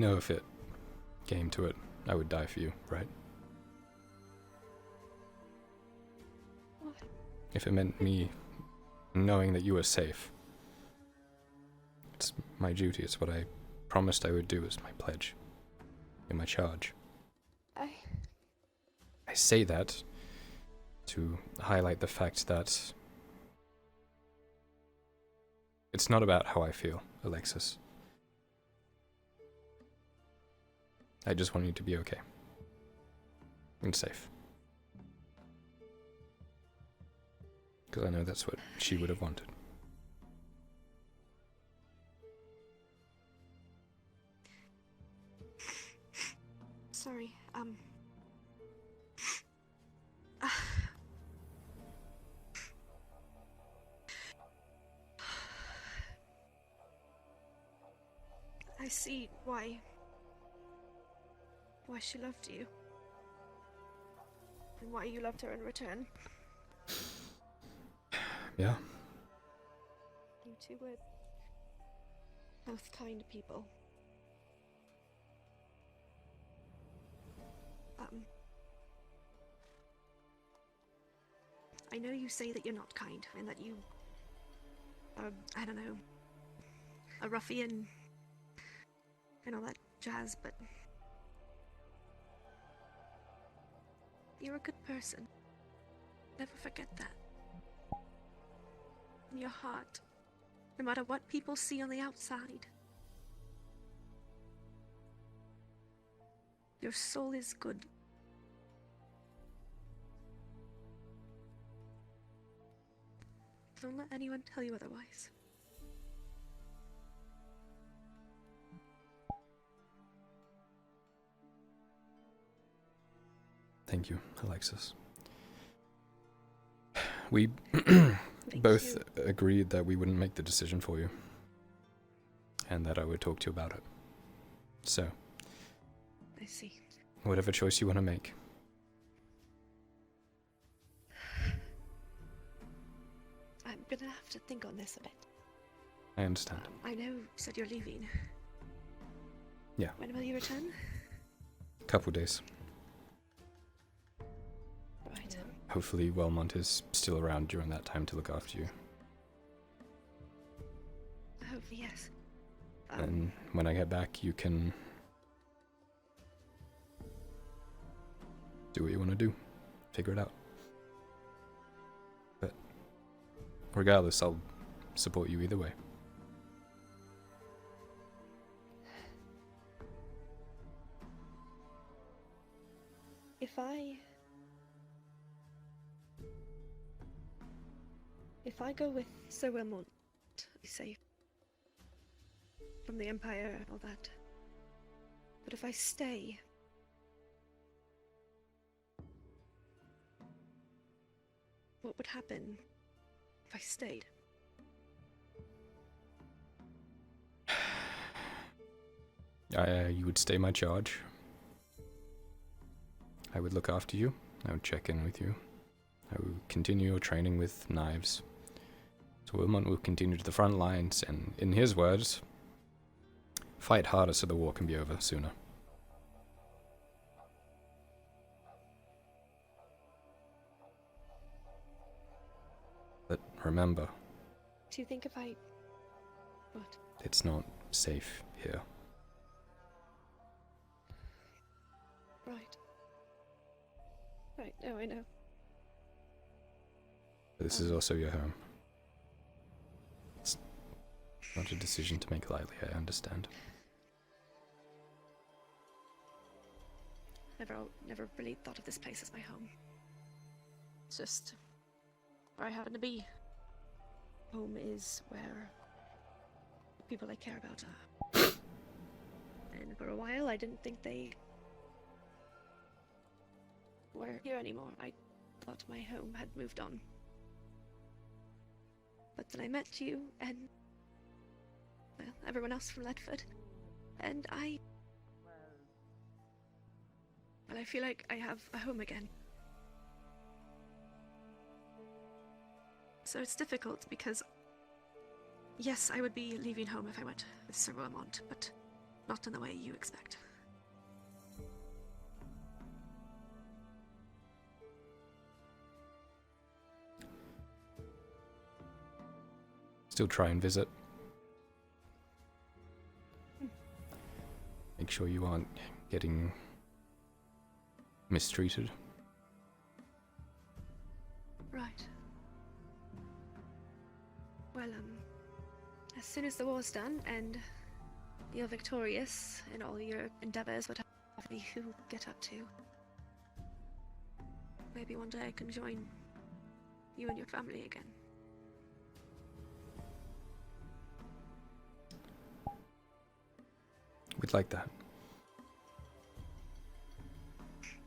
know if it came to it, I would die for you, right? What? If it meant me knowing that you were safe. It's my duty, it's what I promised I would do, as my pledge. In my charge. I say that to highlight the fact that it's not about how I feel, Alexis. I just want you to be okay. And safe. Because I know that's what she would have wanted. Sorry, I see why she loved you. And why you loved her in return. Yeah. You two were both kind people. I know you say that you're not kind, and that you are, I don't know, a ruffian and all that jazz, but you're a good person. Never forget that. In your heart, no matter what people see on the outside, your soul is good. Don't let anyone tell you otherwise. Thank you, Alexis. We both agreed that we wouldn't make the decision for you. And that I would talk to you about it. So. I see. Whatever choice you want to make. I'm gonna have to think on this a bit. I understand. I know you said you're leaving. Yeah. When will you return? Couple days. Right. Hopefully Wellmont is still around during that time to look after you. Hopefully, yes. And when I get back, you can do what you want to do. Figure it out. But regardless, I'll support you either way. If I go with Sir Wilmot, say, from the Empire and all that, but if I stay, what would happen if I stayed? You would stay my charge. I would look after you. I would check in with you. I would continue your training with knives. So Wilmot will continue to the front lines, and in his words, fight harder so the war can be over sooner. But remember... Do you think if I... What? It's not safe here. Right. Right, no, I know. But this is also your home. It's not a decision to make lightly, I understand. Never really thought of this place as my home. It's just where I happen to be. Home is where the people I care about are. And for a while, I didn't think they were here anymore. I thought my home had moved on. But then I met you and, well, everyone else from Ledford, and I feel like I have a home again. So it's difficult because, yes, I would be leaving home if I went with Sir Wilmot, but Not in the way you expect. Still try and visit. Make sure you aren't getting mistreated. Right. Well, as soon as the war's done and you're victorious in all your endeavors, whatever you get up to, maybe one day I can join you and your family again. We'd like that.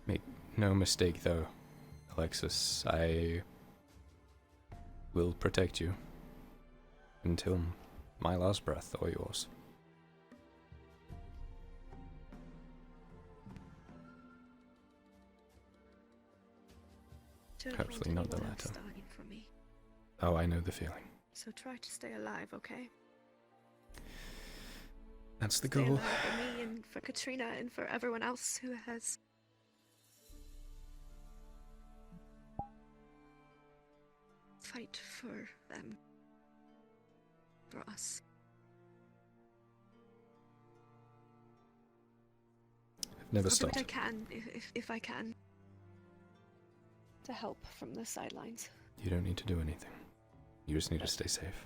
Make no mistake though, Alexis, I will protect you until my last breath or yours. Don't Hopefully want not the anyone else latter. dying from me. Oh, I know the feeling. So try to stay alive, okay? That's the Stay goal. alive for me and for Katrina and for everyone else who has fight for them. For us. I've never I'll do what stopped. I can, if I can, to help from the sidelines. You don't need to do anything. You just need to stay safe.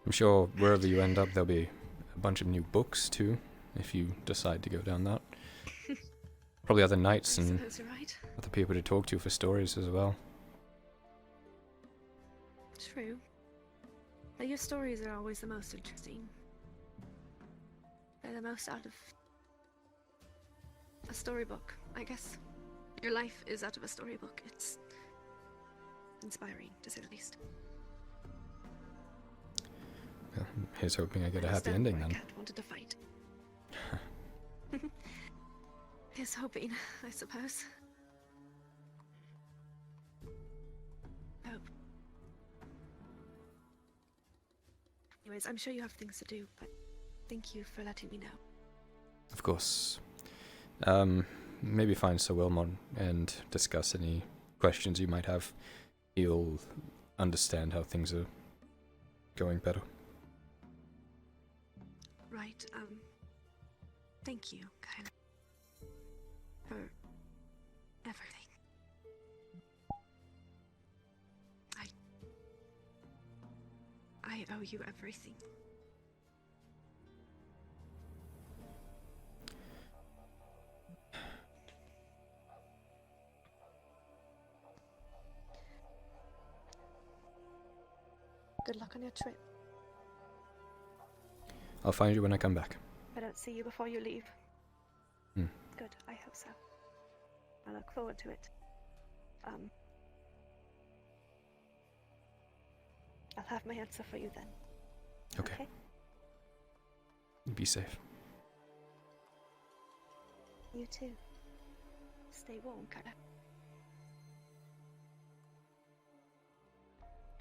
I'm sure wherever you end up, there'll be a bunch of new books too, if you decide to go down that. Probably other knights I and suppose you're right. other people to talk to for stories as well. True. But your stories are always the most interesting. They're the most out of a storybook, I guess. Your life is out of a storybook. It's inspiring, to say the least. Well, here's hoping I get a I happy understand ending why then. Cat wanted to fight. He's hoping, I suppose. Hope. Anyways, I'm sure you have things to do, but thank you for letting me know. Of course. Maybe find Sir Wilmot and discuss any questions you might have. He'll understand how things are going better. Right, thank you, Kyler, for everything. I owe you everything. Good luck on your trip. I'll find you when I come back. I don't see you before you leave. Hmm. Good, I hope so. I look forward to it. I'll have my answer for you then. Okay. Be safe. You too. Stay warm, Kyler.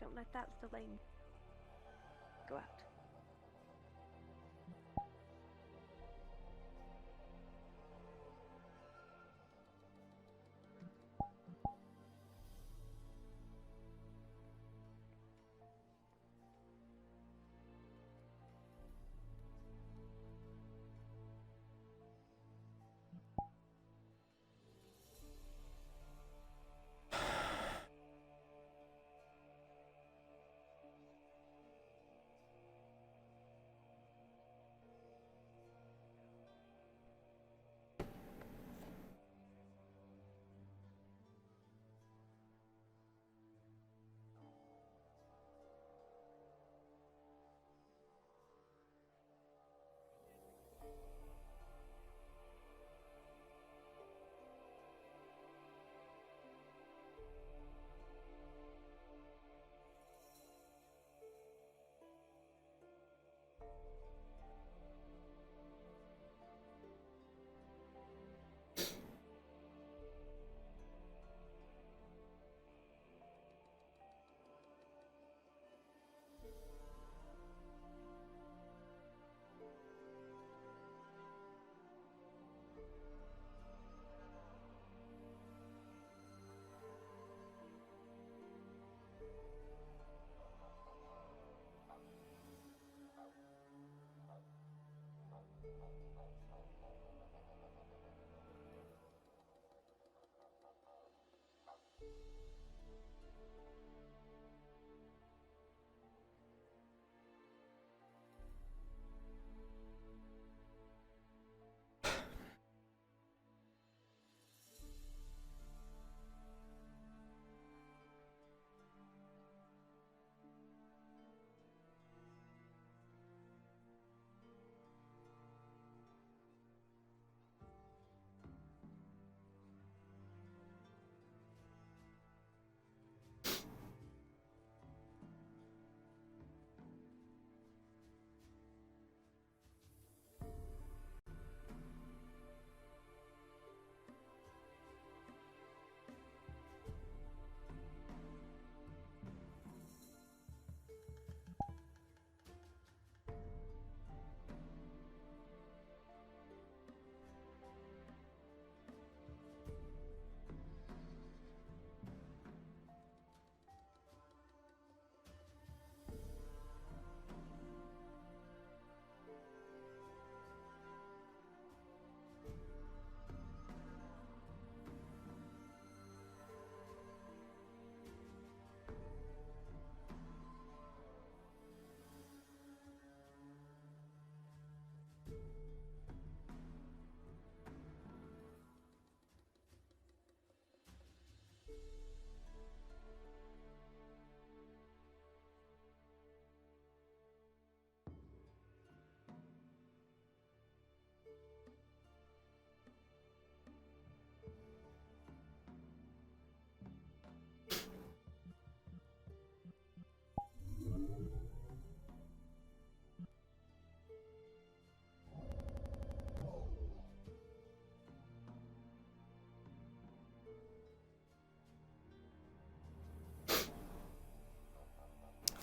Don't let that flame go out.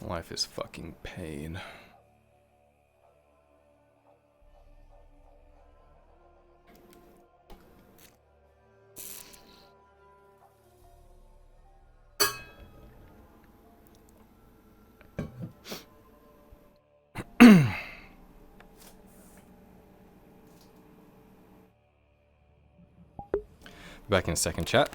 Life is fucking pain. Back in a second, chat.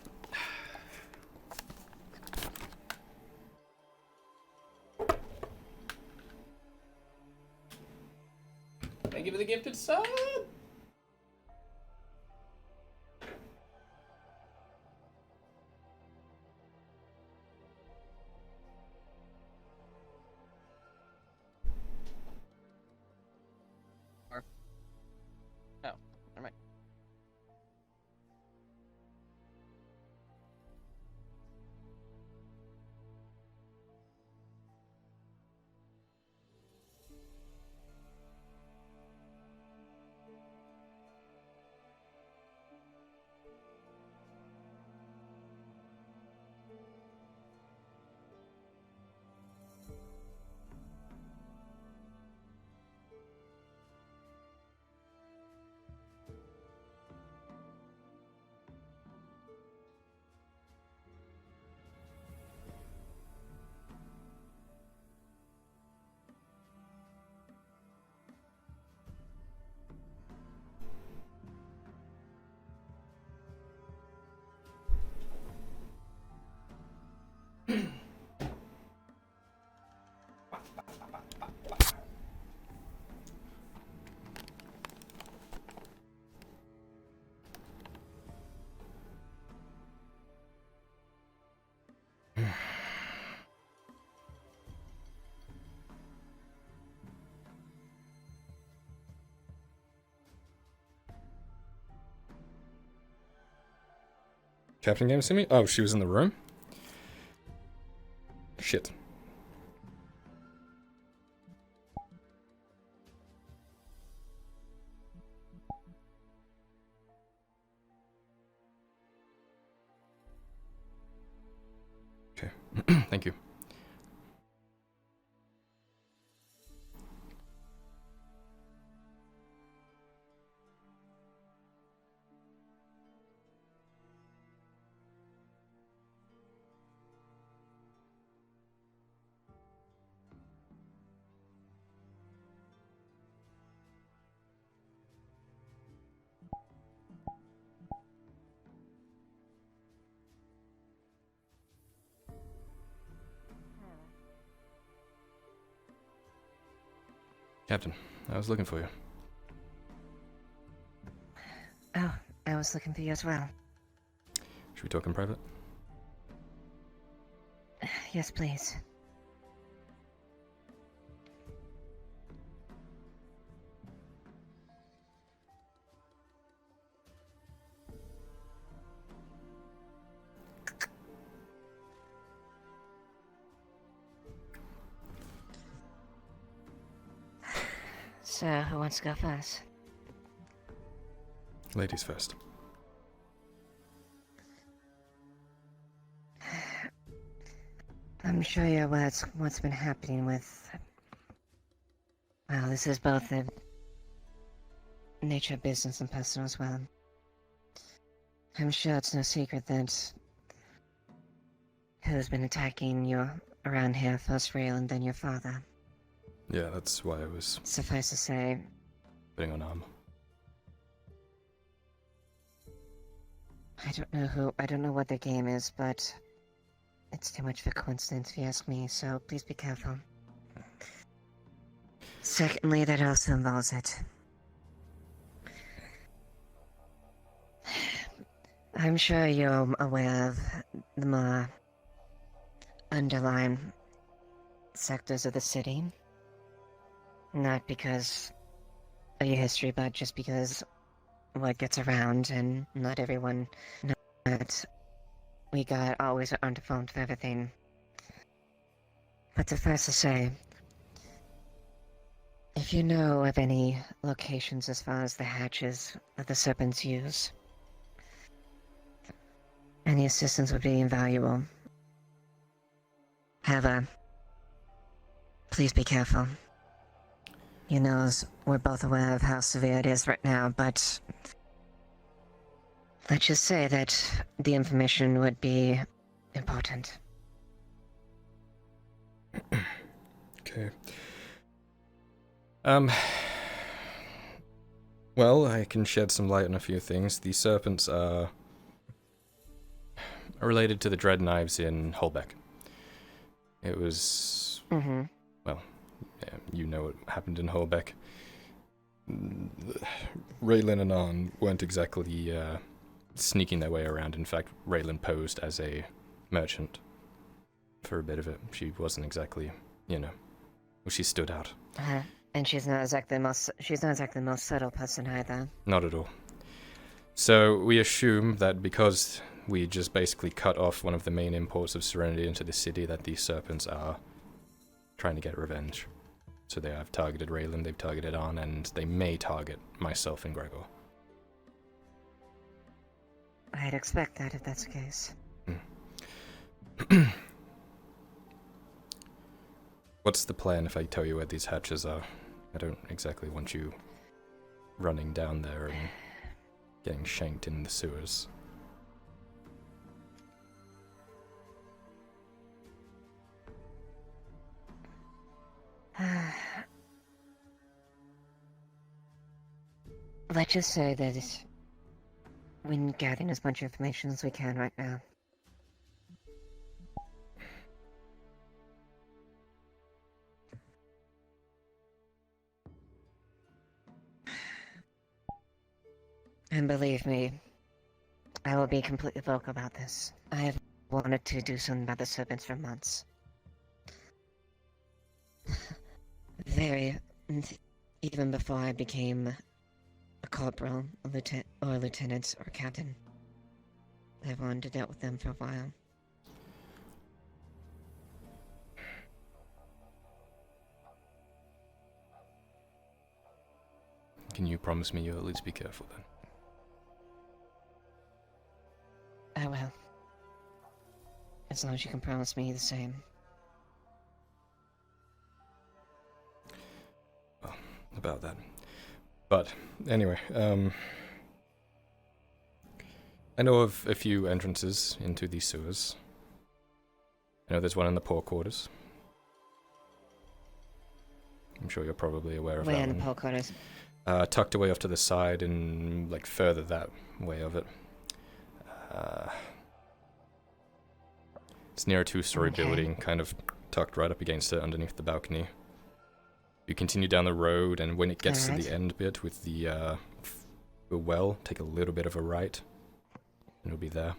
Thank you for the gifted sub. Oh, never mind. Captain came to see me? Oh, she was in the room? Shit. Okay. Thank you. Captain, I was looking for you. Oh, I was looking for you as well. Should we talk in private? Yes, please. So, who wants to go first? Ladies first. I'm sure you're aware what's been happening with... Well, this is both the nature of business and personal as well. I'm sure it's no secret that... who's been attacking you around here, first Rail and then your father. Yeah, that's why I was Suffice to say, putting on armor. I don't know what the game is, but... it's too much of a coincidence if you ask me, so please be careful. Secondly, that also involves it. I'm sure you're aware of the more underlying sectors of the city. Not because of your history, but just because what gets around, and not everyone knows that we got always underphoned for everything. But suffice to say, if you know of any locations as far as the hatches that the serpents use, any assistance would be invaluable. However, Please be careful. You know, we're both aware of how severe it is right now, but let's just say that the information would be important. Okay. Well, I can shed some light on a few things. The serpents are related to the dread knives in Holbeck. It was... Mm-hmm. Well, yeah, you know what happened in Holbeck. Raylan and Arn weren't exactly sneaking their way around. In fact, Raylan posed as a merchant for a bit of it. She wasn't exactly, you know, well, she stood out. And she's not exactly the most subtle person either. Not at all. So we assume that because we just basically cut off one of the main imports of Serenity into the city, that these serpents are trying to get revenge. So they have targeted Raylan, they've targeted Arn, and they may target myself and Gregor. I'd expect that if that's the case. What's the plan if I tell you where these hatches are? I don't exactly want you running down there and getting shanked in the sewers. Let's just say that we're gathering as much information as we can right now. And believe me, I will be completely vocal about this. I have wanted to do something about the serpents for months. Even before I became a corporal, a lieutenant, or captain. I've wanted to deal with them for a while. Can you promise me you'll at least be careful then? I will. As long as you can promise me the same. Well, about that. But, anyway, I know of a few entrances into these sewers. I know there's one in the poor quarters. I'm sure you're probably aware of Where that in the one. poor quarters? Tucked away off to the side and, like, further that way of it. It's near a two-story building, kind of tucked right up against it underneath the balcony. You continue down the road, and when it gets to the end bit with the well, take a little bit of a right, and it'll be there.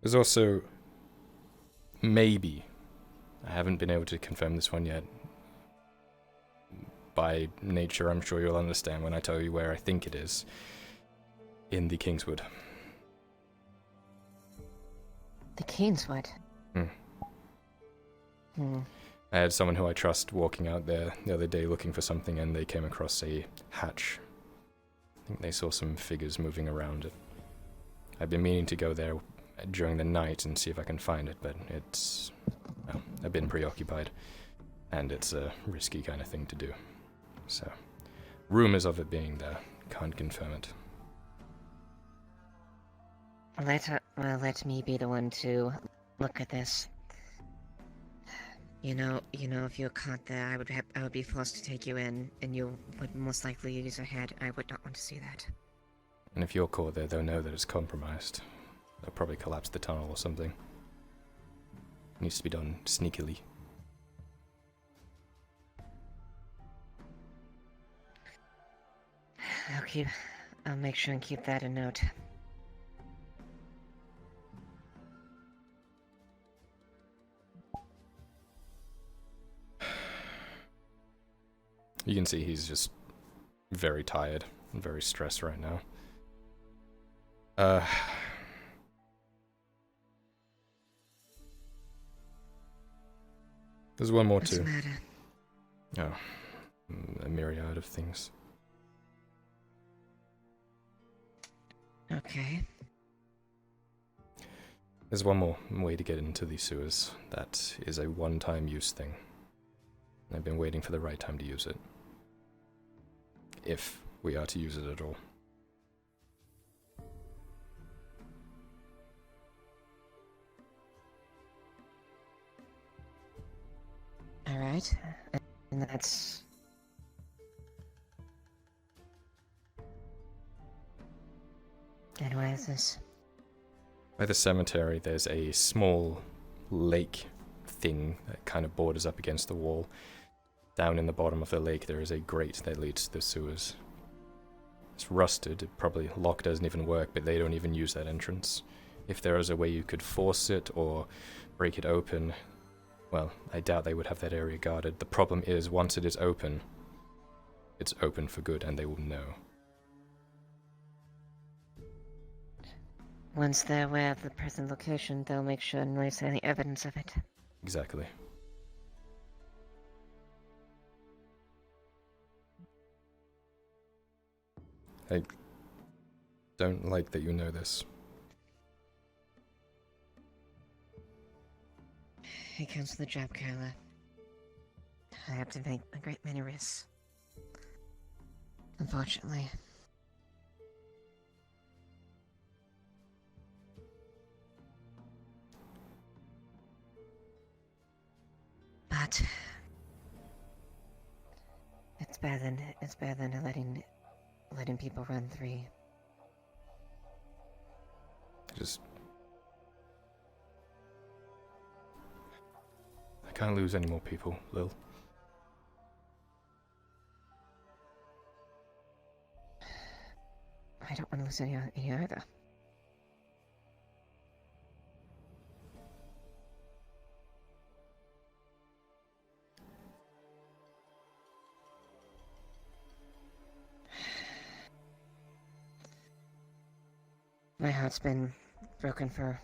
There's also, maybe, I haven't been able to confirm this one yet. By nature, I'm sure you'll understand when I tell you where I think it is. In the Kingswood. The Kingswood? I had someone who I trust walking out there the other day looking for something, and they came across a hatch. I think they saw some figures moving around it. I've been meaning to go there during the night and see if I can find it, but it's... well, I've been preoccupied, and it's a risky kind of thing to do. So, rumors of it being there, can't confirm it. Let me be the one to look at this. You know, if you were caught there, I would be forced to take you in, and you would most likely use your head. I would not want to see that. And if you're caught there, they'll know that it's compromised. They'll probably collapse the tunnel or something. It needs to be done sneakily. I'll make sure and keep that a note. You can see he's just very tired and very stressed right now. There's one more What's too. the matter? Oh, a myriad of things. Okay. There's one more way to get into these sewers. That is a one-time use thing. I've been waiting for the right time to use it. If we are to use it at all. Alright. And that's... And what is this? By the cemetery, there's a small lake thing that kind of borders up against the wall. Down in the bottom of the lake, there is a grate that leads to the sewers. It's rusted, probably lock doesn't even work, but they don't even use that entrance. If there is a way you could force it or break it open, well, I doubt they would have that area guarded. The problem is, once it is open, it's open for good, and they will know. Once they're aware of the present location, they'll make sure and release any evidence of it. Exactly. I don't like that you know this. It comes with the job, Kyler. I have to make a great many risks. Unfortunately. But it's better than letting people run free. I can't lose any more people, Lil. I don't want to lose any either. My heart's been broken for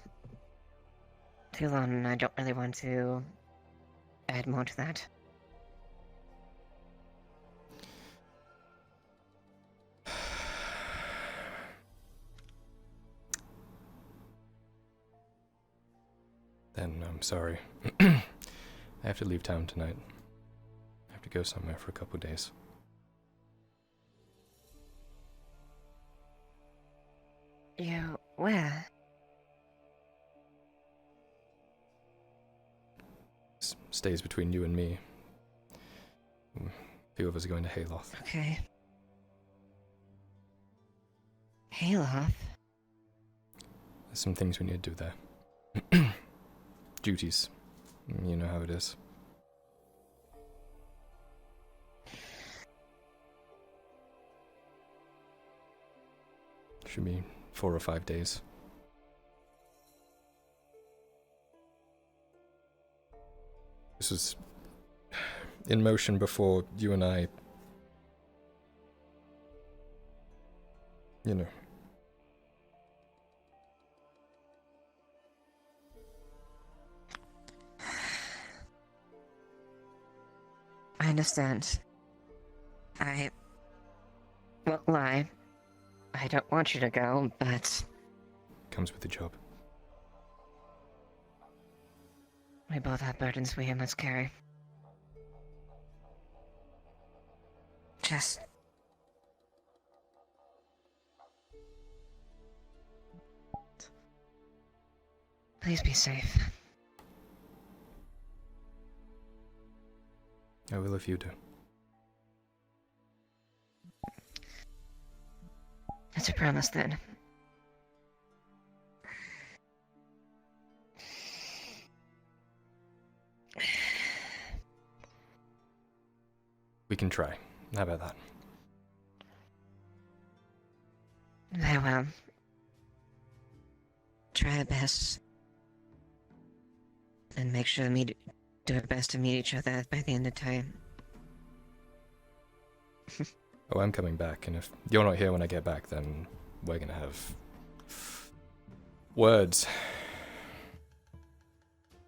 too long, and I don't really want to add more to that. Then I'm sorry. I have to leave town tonight. I have to go somewhere for a couple days. You where? Stays between you and me. A few of us are going to Hayloth. Okay. Hayloth? There's some things we need to do there. Duties. You know how it is. Should be 4 or 5 days. This was in motion before you and I, you know. I understand. I won't lie. I don't want you to go, but Comes with the job. we both have burdens we must carry. Just please be safe. I will if you do. It's a promise then. We can try. How about that? Very well. Try our best. And make sure to do our best to meet each other by the end of time. Oh, I'm coming back, and if you're not here when I get back, then we're gonna have words.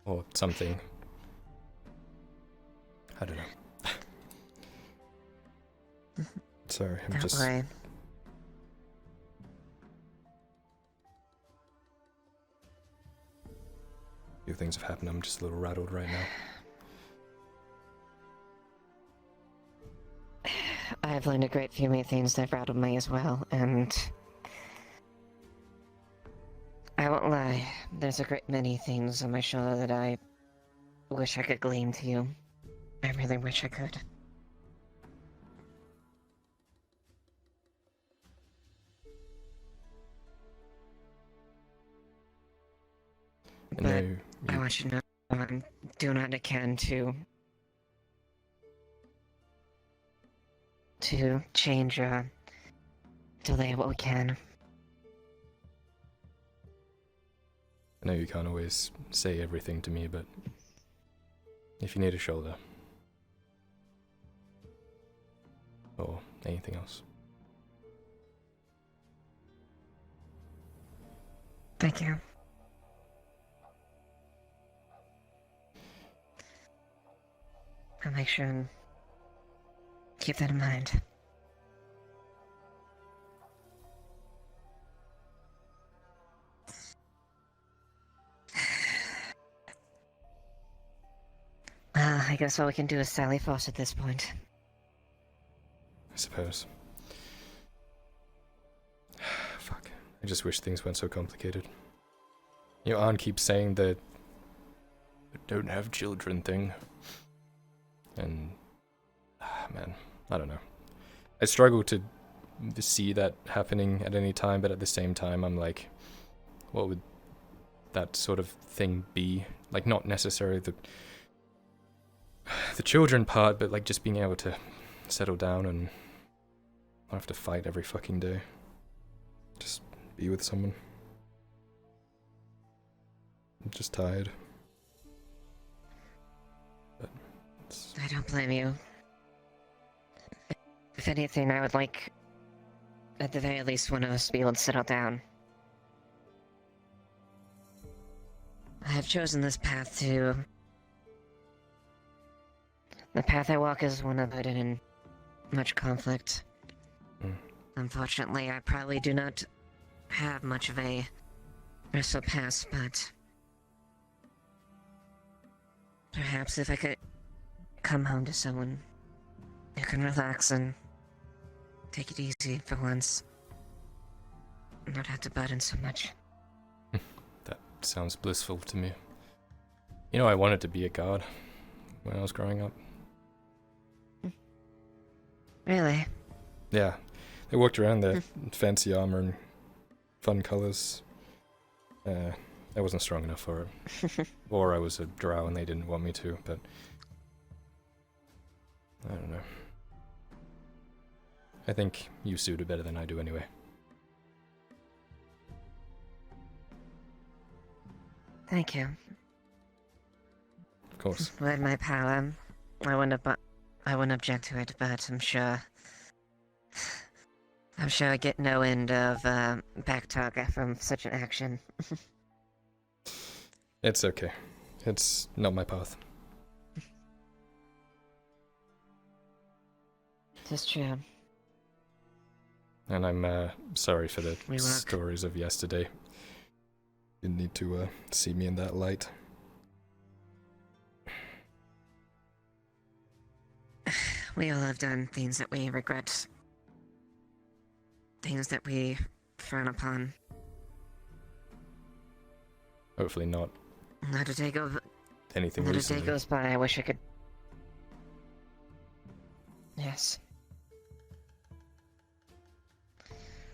Or something. I don't know. Sorry, I'm Don't just... worry. few things have happened. I'm just a little rattled right now. I've learned a great few things that have rattled me as well, and I won't lie, there's a great many things on my shoulder that I wish I could glean to you. I really wish I could. But I want you to know I'm doing what I can to change delay what we can. I know you can't always say everything to me, but if you need a shoulder or anything else. Thank you. I'll make sure and keep that in mind. I guess all we can do is sally forth at this point. I suppose. Fuck. I just wish things weren't so complicated. Your aunt keeps saying the don't have children thing. And, man, I don't know. I struggle to see that happening at any time, but at the same time, I'm like, what would that sort of thing be? Like, not necessarily the children part, but like just being able to settle down and not have to fight every fucking day. Just be with someone. I'm just tired. But I don't blame you. If anything, I would like, at the very least, one of us to be able to settle down. I have chosen this path to... The path I walk is one avoided in much conflict. Unfortunately, I probably do not have much of a wrestle past, but... Perhaps if I could come home to someone who can relax and take it easy for once. Not have to burden so much. that sounds blissful to me. You know, I wanted to be a god when I was growing up. Really? Yeah. They walked around their fancy armor and fun colors. I wasn't strong enough for it. Or I was a drow and they didn't want me to, but... I don't know. I think you suit it better than I do anyway. Thank you. Of course. With my power, I wouldn't object to it, but I'm sure I get no end of back talk from such an action. It's okay. It's not my path. It's true. And I'm sorry for the stories of yesterday. Didn't need to see me in that light. We all have done things that we regret. Things that we frown upon. Hopefully not Not a day anything Not recently. a day goes by, I wish I could... Yes.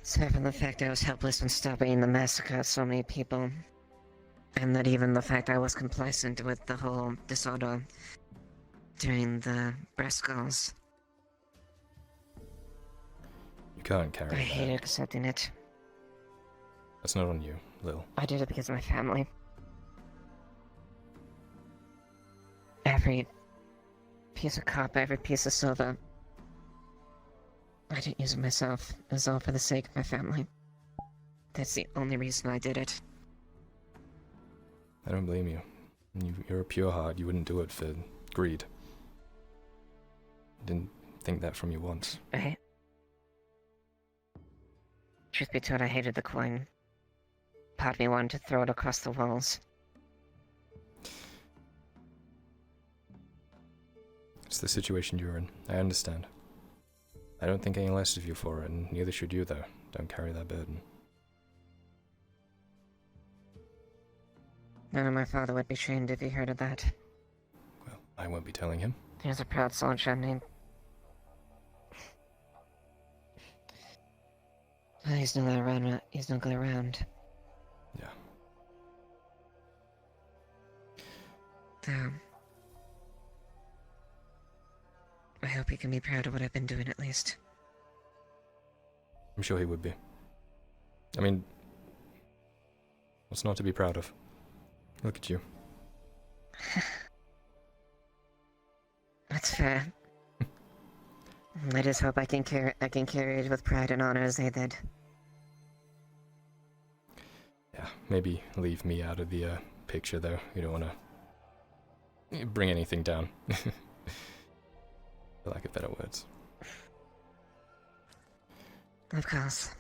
Aside from the fact I was helpless in stopping the massacre of so many people, and that even the fact I was complacent with the whole disorder during the breast skulls. You can't carry I that. hated accepting it. That's not on you, Lil. I did it because of my family. Every piece of copper, every piece of silver. I didn't use it myself. It was all for the sake of my family. That's the only reason I did it. I don't blame you. You're a pure heart. You wouldn't do it for greed. Didn't think that from you once. Right? Truth be told, I hated the coin. Part of me wanted to throw it across the walls. It's the situation you're in. I understand. I don't think any less of you for it, and neither should you, though. Don't carry that burden. None of my father would be shamed if he heard of that. Well, I won't be telling him. He was a proud soldier named... Well, he's no longer around. He's no longer around. Yeah. So... I hope he can be proud of what I've been doing, at least. I'm sure he would be. I mean, what's not to be proud of? Look at you. That's fair. I just hope I can carry it with pride and honor as they did. Yeah, maybe leave me out of the picture, though. You don't want to bring anything down. For lack of better words. Of course.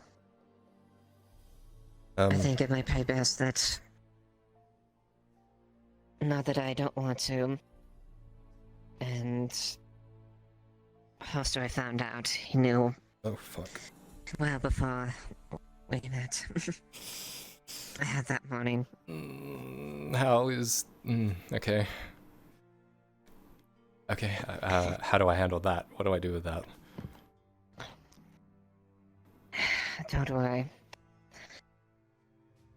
Um, I think it might be best that... Not that I don't want to. And... After I found out, he knew oh, fuck. well before we met. I had that morning. How is... okay. Okay, how do I handle that? What do I do with that? Don't worry.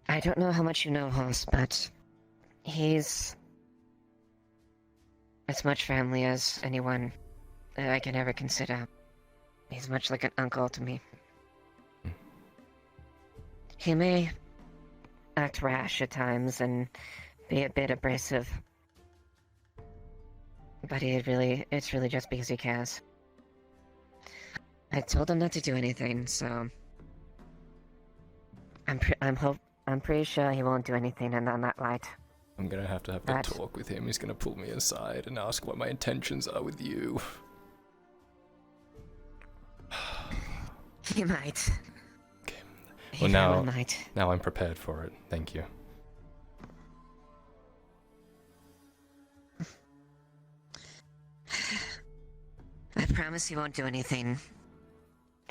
I don't know how much you know Hoss, but he's as much family as anyone that I can ever consider. He's much like an uncle to me. He may act rash at times and be a bit abrasive, but it's really just because he cares. I told him not to do anything, so I'm pretty sure he won't do anything in that light. I'm gonna have a But- talk with him. He's gonna pull me aside and ask what my intentions are with you. He might. Okay. He Well, very now- well might. Now I'm prepared for it. Thank you. I promise he won't do anything.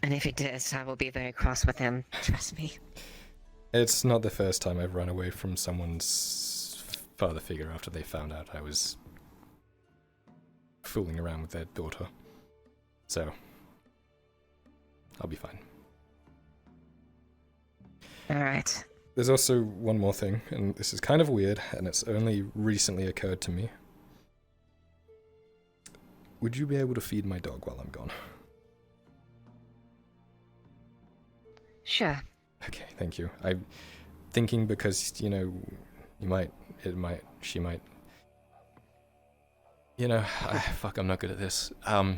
And if he does, I will be very cross with him. Trust me. It's not the first time I've run away from someone's father figure after they found out I was fooling around with their daughter. So, I'll be fine. Alright. There's also one more thing, and this is kind of weird, and it's only recently occurred to me. Would you be able to feed my dog while I'm gone? Sure. Okay, thank you. I'm thinking because, she might, fuck, I'm not good at this. I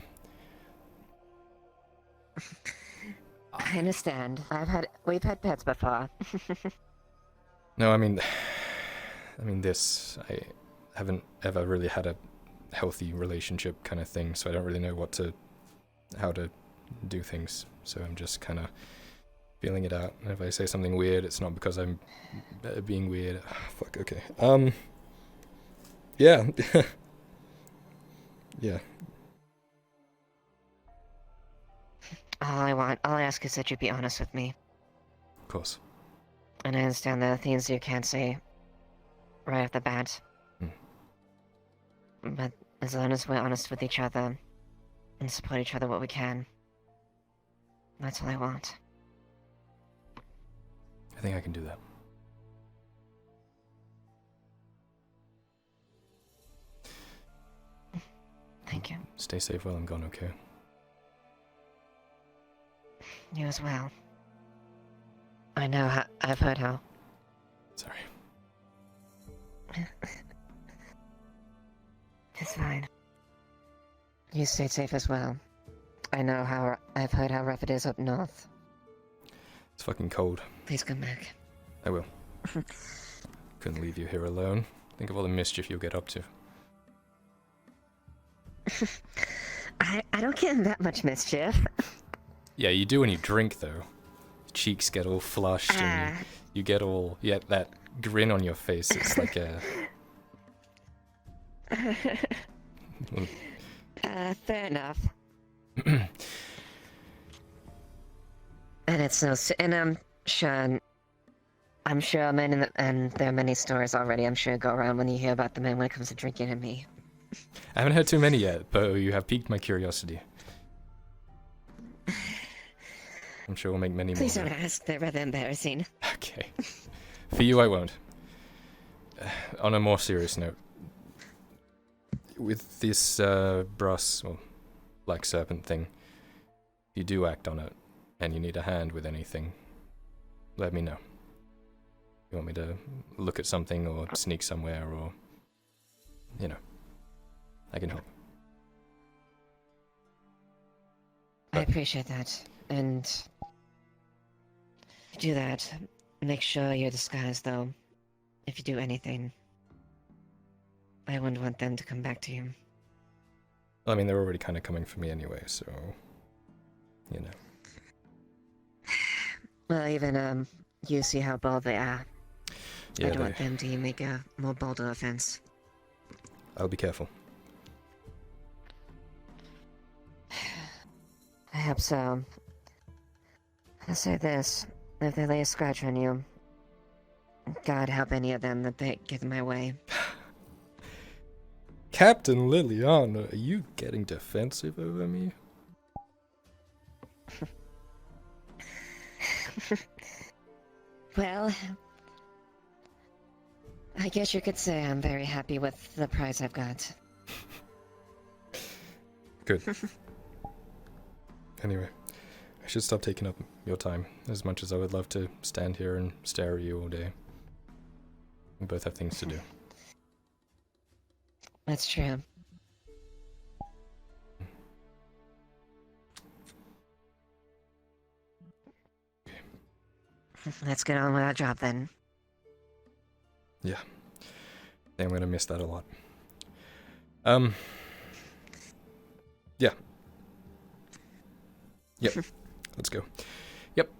understand. We've had pets before. No, I mean, I haven't ever really had a healthy relationship kind of thing, so I don't really know how to do things. So I'm just kind of feeling it out. And if I say something weird, it's not because I'm being weird. Fuck, okay. Yeah. Yeah. All I ask is that you be honest with me. Of course. And I understand there are things you can't say right off the bat. But as long as we're honest with each other and support each other what we can, that's all I want. I think I can do that. Thank you. Stay safe while I'm gone, okay? You as well. I've heard how. Sorry. It's fine. You stay safe as well. I've heard how rough it is up north. It's fucking cold. Please come back. I will. Couldn't leave you here alone. Think of all the mischief you'll get up to. I don't get in that much mischief. Yeah, you do when you drink, though. Cheeks get all flushed and you get all... Yeah, that grin on your face. It's like a... Fair enough. And it's no, and I'm sure men and there are many stories already. I'm sure go around when you hear about the men when it comes to drinking and me. I haven't heard too many yet, but you have piqued my curiosity. I'm sure we'll make many more. Please don't ask. They're rather embarrassing. Okay. For you, I won't. On a more serious note, with this brass or black serpent thing, if you do act on it and you need a hand with anything, let me know. You want me to look at something or sneak somewhere or, you know, I can help. I appreciate that. And do that. Make sure you're disguised, though. If you do anything, I wouldn't want them to come back to you. I mean, they're already kind of coming for me anyway, so, you know. Well, even, you see how bold they are. Yeah, I don't want them to make a more bolder offense. I'll be careful. I hope so. I'll say this. If they lay a scratch on you, God help any of them that they get in my way. Captain Liliana, are you getting defensive over me? Well, I guess you could say I'm very happy with the prize I've got. Good. Anyway, I should stop taking up your time, as much as I would love to stand here and stare at you all day. We both have things to do. That's true. Let's get on with our job then. Yeah. I'm gonna miss that a lot. Yeah. Yep. Let's go. Yep.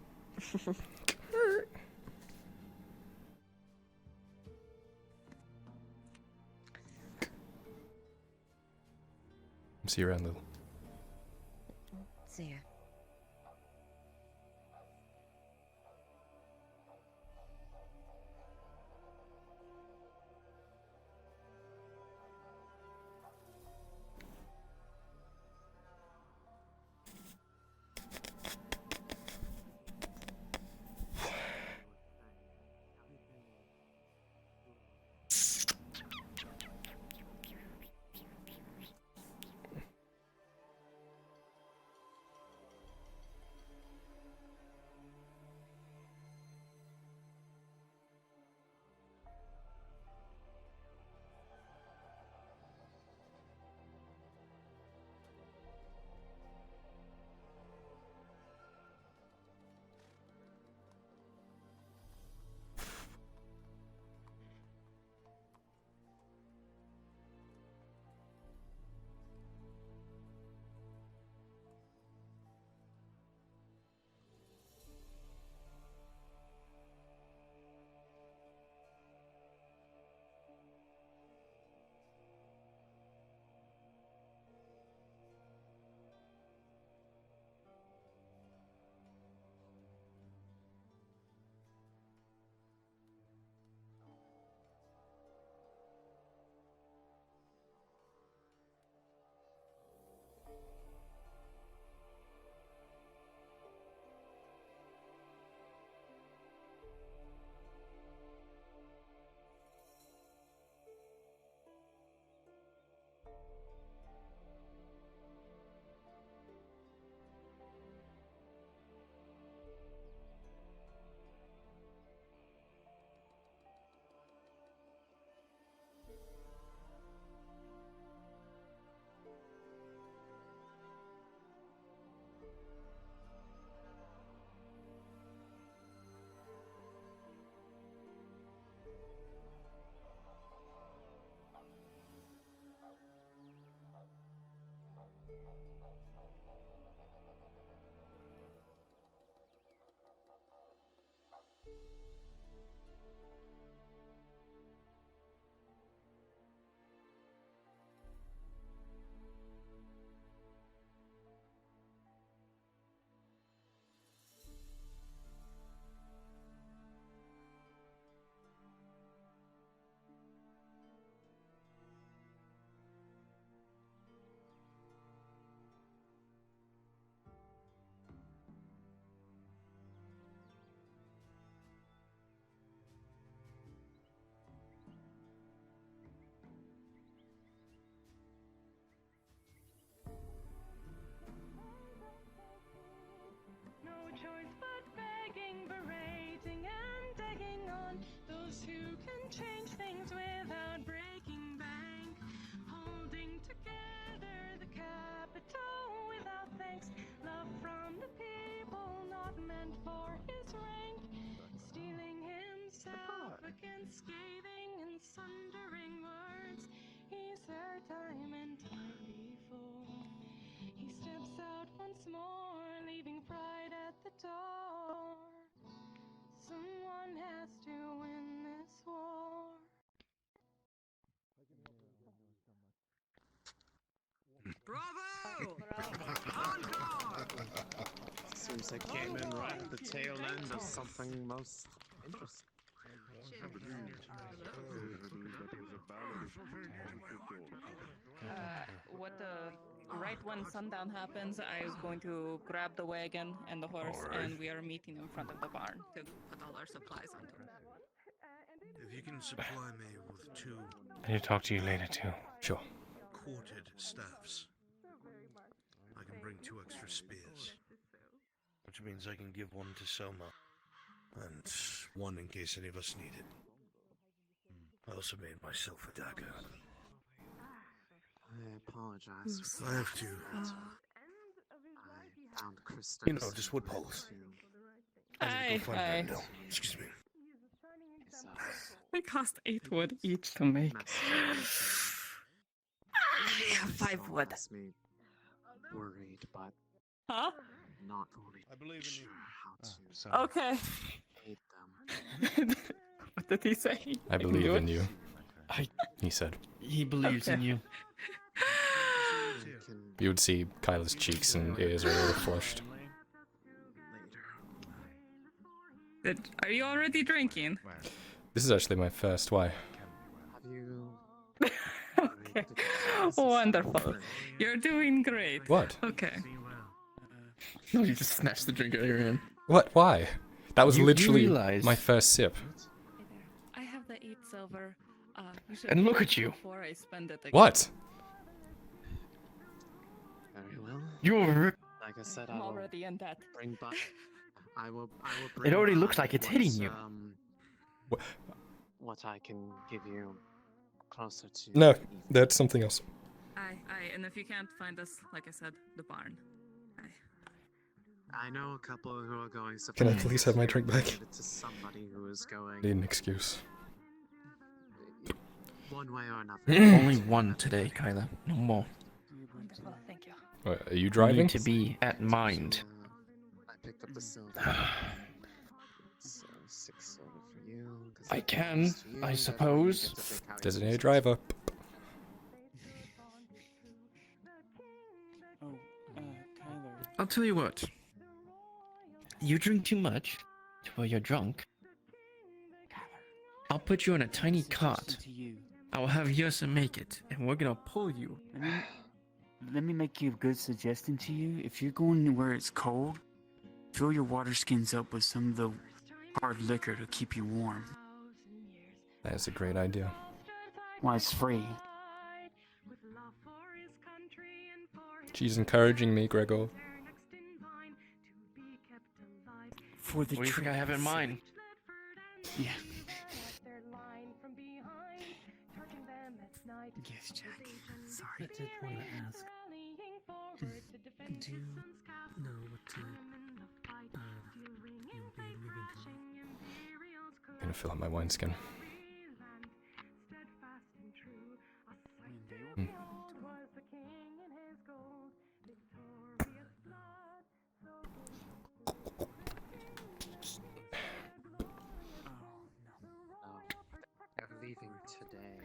See you around, Lil. See ya. those who can change things without breaking bank, holding together the capital without thanks, love from the people not meant for his rank, steeling himself against scathing and sundering words. He's heard time and time before. He steps out once more, leaving pride at the door. Someone has to win this war. Bravo! Encore! Seems like came in right at the tail end of something most interesting. When sundown happens, I'm going to grab the wagon and the horse, and we are meeting in front of the barn to put all our supplies onto it. If you can supply me with 2 I need to talk to you later too. Sure. quartered staffs, I can bring 2 extra spears. Which means I can give 1 to Soma, and 1 in case any of us need it. I also made myself a dagger. I apologize. I have to. I found Krista. You know, just wood poles. Hi. Excuse me. They cost 8 wood each to make. I have 5 wood. Makes me worried, but Huh? I'm not really I believe in sure you. how to Okay. aid them. What did he say? I believe in you, he said. He believes in you. You would see Kyler's cheeks and ears are all flushed. Are you already drinking? This is actually my first. Why? Have you? Okay. Wonderful. You're doing great. What? Okay. No, you just snatched the drink out of your hand. What? Why? That was You literally realize- my first sip. I have the 8 silver. You should And look pay at you. Before I spend it again. What? Very well. You're. Like I said, I'm I will already in debt. bring back. I will bring It already back looks like it's hitting what's, you. What? What I can give you closer to. No, evening. that's something else. And if you can't find us, like I said, the barn. I know a couple who are going. So Can I please have my drink back? give it to somebody who is I going need an excuse. one way or another. Only 1 today, Kyler. No more. Wonderful, thank you. Are you You driving? need to be at mind. I picked up the silver. So 6 silver for you. 'cause I that can, goes to you, I that way you suppose. get to pick how you Designated use it. driver. Oh, Kyler. I'll tell you what. You drink too much, to where you're drunk. I'll put you on a tiny cart. Suggestion to you. I will have Yosa make it, and we're gonna pull you. Let me make you a good suggestion to you. If you're going where it's cold, fill your water skins up with some of the hard liquor to keep you warm. That's a great idea. Why, it's free. She's encouraging me, Gregor. For the What do you think I have in mind? Yeah. Yes, Jack. Sorry. I did want to ask. Do you know what to you'll be moving to? I'm gonna fill up my wineskin. Mm. They're leaving today.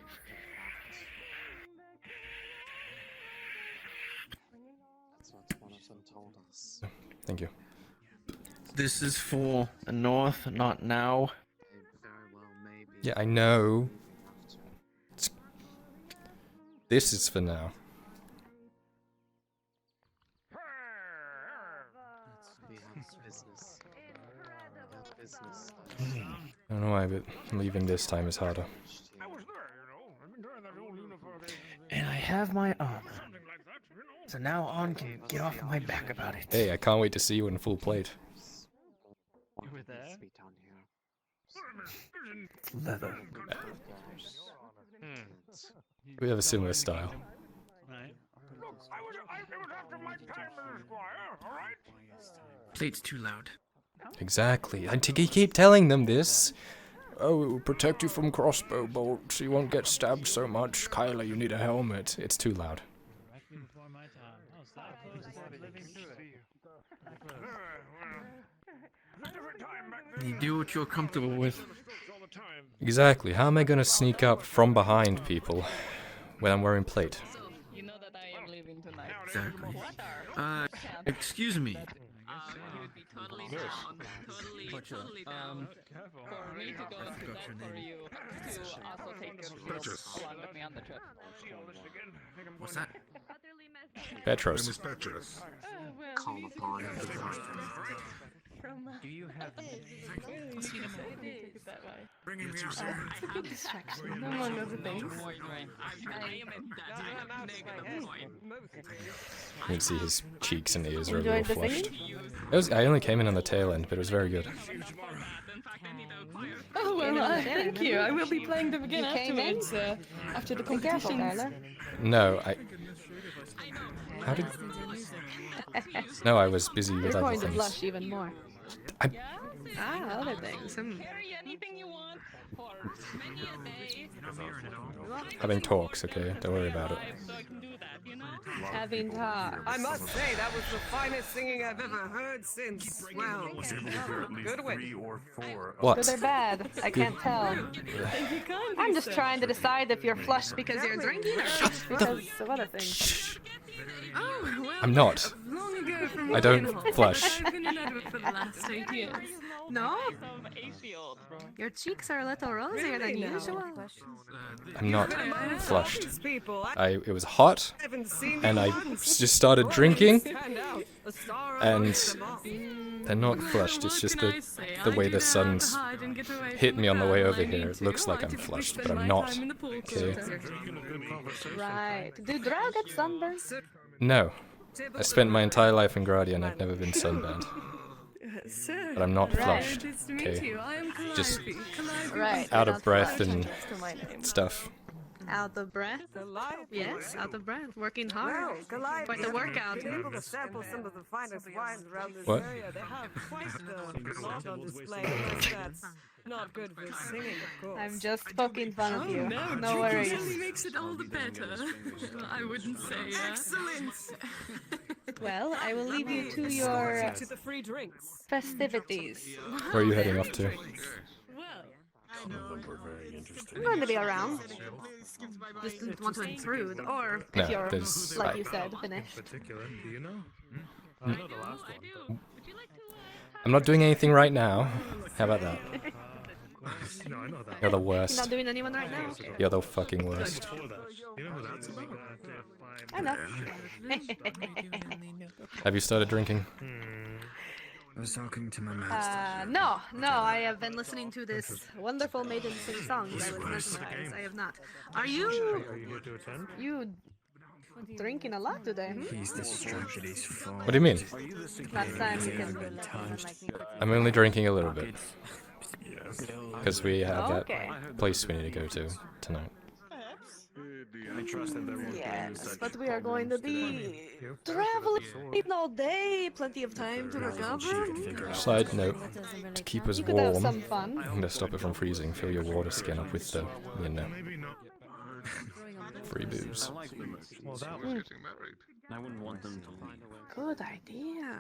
That's what one of them told us. Thank you. This is for the north, not now. They very well may be. Yeah, I know. Have to. This is for now. We have business. We have business. I don't know why, but leaving this time is harder. And I have my armor. So now on can get off my back about it. Hey, I can't wait to see you in full plate. You were there? Be down here It's leather. We have a similar style. Plate's too loud. Exactly. I keep telling them this. Oh, it will protect you from crossbow bolts. You won't get stabbed so much. Kyler, you need a helmet. It's too loud. You do what you're comfortable with. Exactly. How am I gonna sneak up from behind people when I'm wearing plate? You know that I am leaving tonight. Exactly. Excuse me. He would be totally down. Totally down. For me to go to that for you to also take the shield along with me on the trip. What's that? Petros. Call upon Do you have Bring him here, sir. It's a good distraction. No one knows a thing. I am in that negative point. You can see his cheeks and ears are a Enjoyed little the flushed. singing? I only came in on the tail end, but it was very good. Oh well, thank you. I will be playing them again You came in? afterwards. After the Be careful, competitions. Kyler. No, How did... No, I was busy with You're other going to things. blush even more. I... Other things. Carry anything you want for many a day. Having talks, okay? Don't worry about it. So I can do that, you know? Having talks. I must say, that was the finest singing I've ever heard since, well, Goodwin. What? Good or bad? I can't tell. I'm just trying to decide if you're flushed because you're drinking or flushed because of other things. Oh, well, I'm not. long ago from I don't flush. I've been in Edinburgh for the last 8 years. No? Your cheeks are a little rosier than usual. I'm not flushed. People, It was hot, haven't seen and you I once. just started drinking, Stand out. A star and amongst them all. they're not flushed. It's just the way the sun's hit me on the way over here. It looks like I'm flushed, but I'm not. Okay? Right. Do Drow get sunburned? No. I spent my entire life in Gradia and I've never been sunburned. But I'm not flushed. Okay? Just Right. out you're of not breath flushed. and stuff. Out of breath? Yes, out of breath. Working hard. Quite the workout. Able to sample some of the finest wines around this What? area. They have quite the lot on display. But that's not good for singing, of course. I'm just poking fun of you. No, No worries. only makes it all the better. I wouldn't say. Excellent. Well, I will leave you to your To the free drinks. festivities. Where are you heading off to? I'm going to be around. Just didn't want to intrude, or No, if you're, there's- like you said, finished. I'm not doing anything right now. How about that? You're the You're worst. not doing anyone right now? You're the fucking worst. I know. Have you started drinking? I was talking to my master. No, I have been listening to this wonderful maiden sing songs. I was mesmerized. I have not. Are you drinking a lot today? He's distracted, he's full. What do you mean? Last time you can. I'm only drinking a little bit. Because we have Okay. that place we need to go to tonight. Yes, but we are going to be traveling all day. Plenty of time to recover. Side note, to keep us You could have warm, some fun. I'm gonna stop it from freezing. Fill your water skin up with the, free booze. I wouldn't want them to leave. Good idea.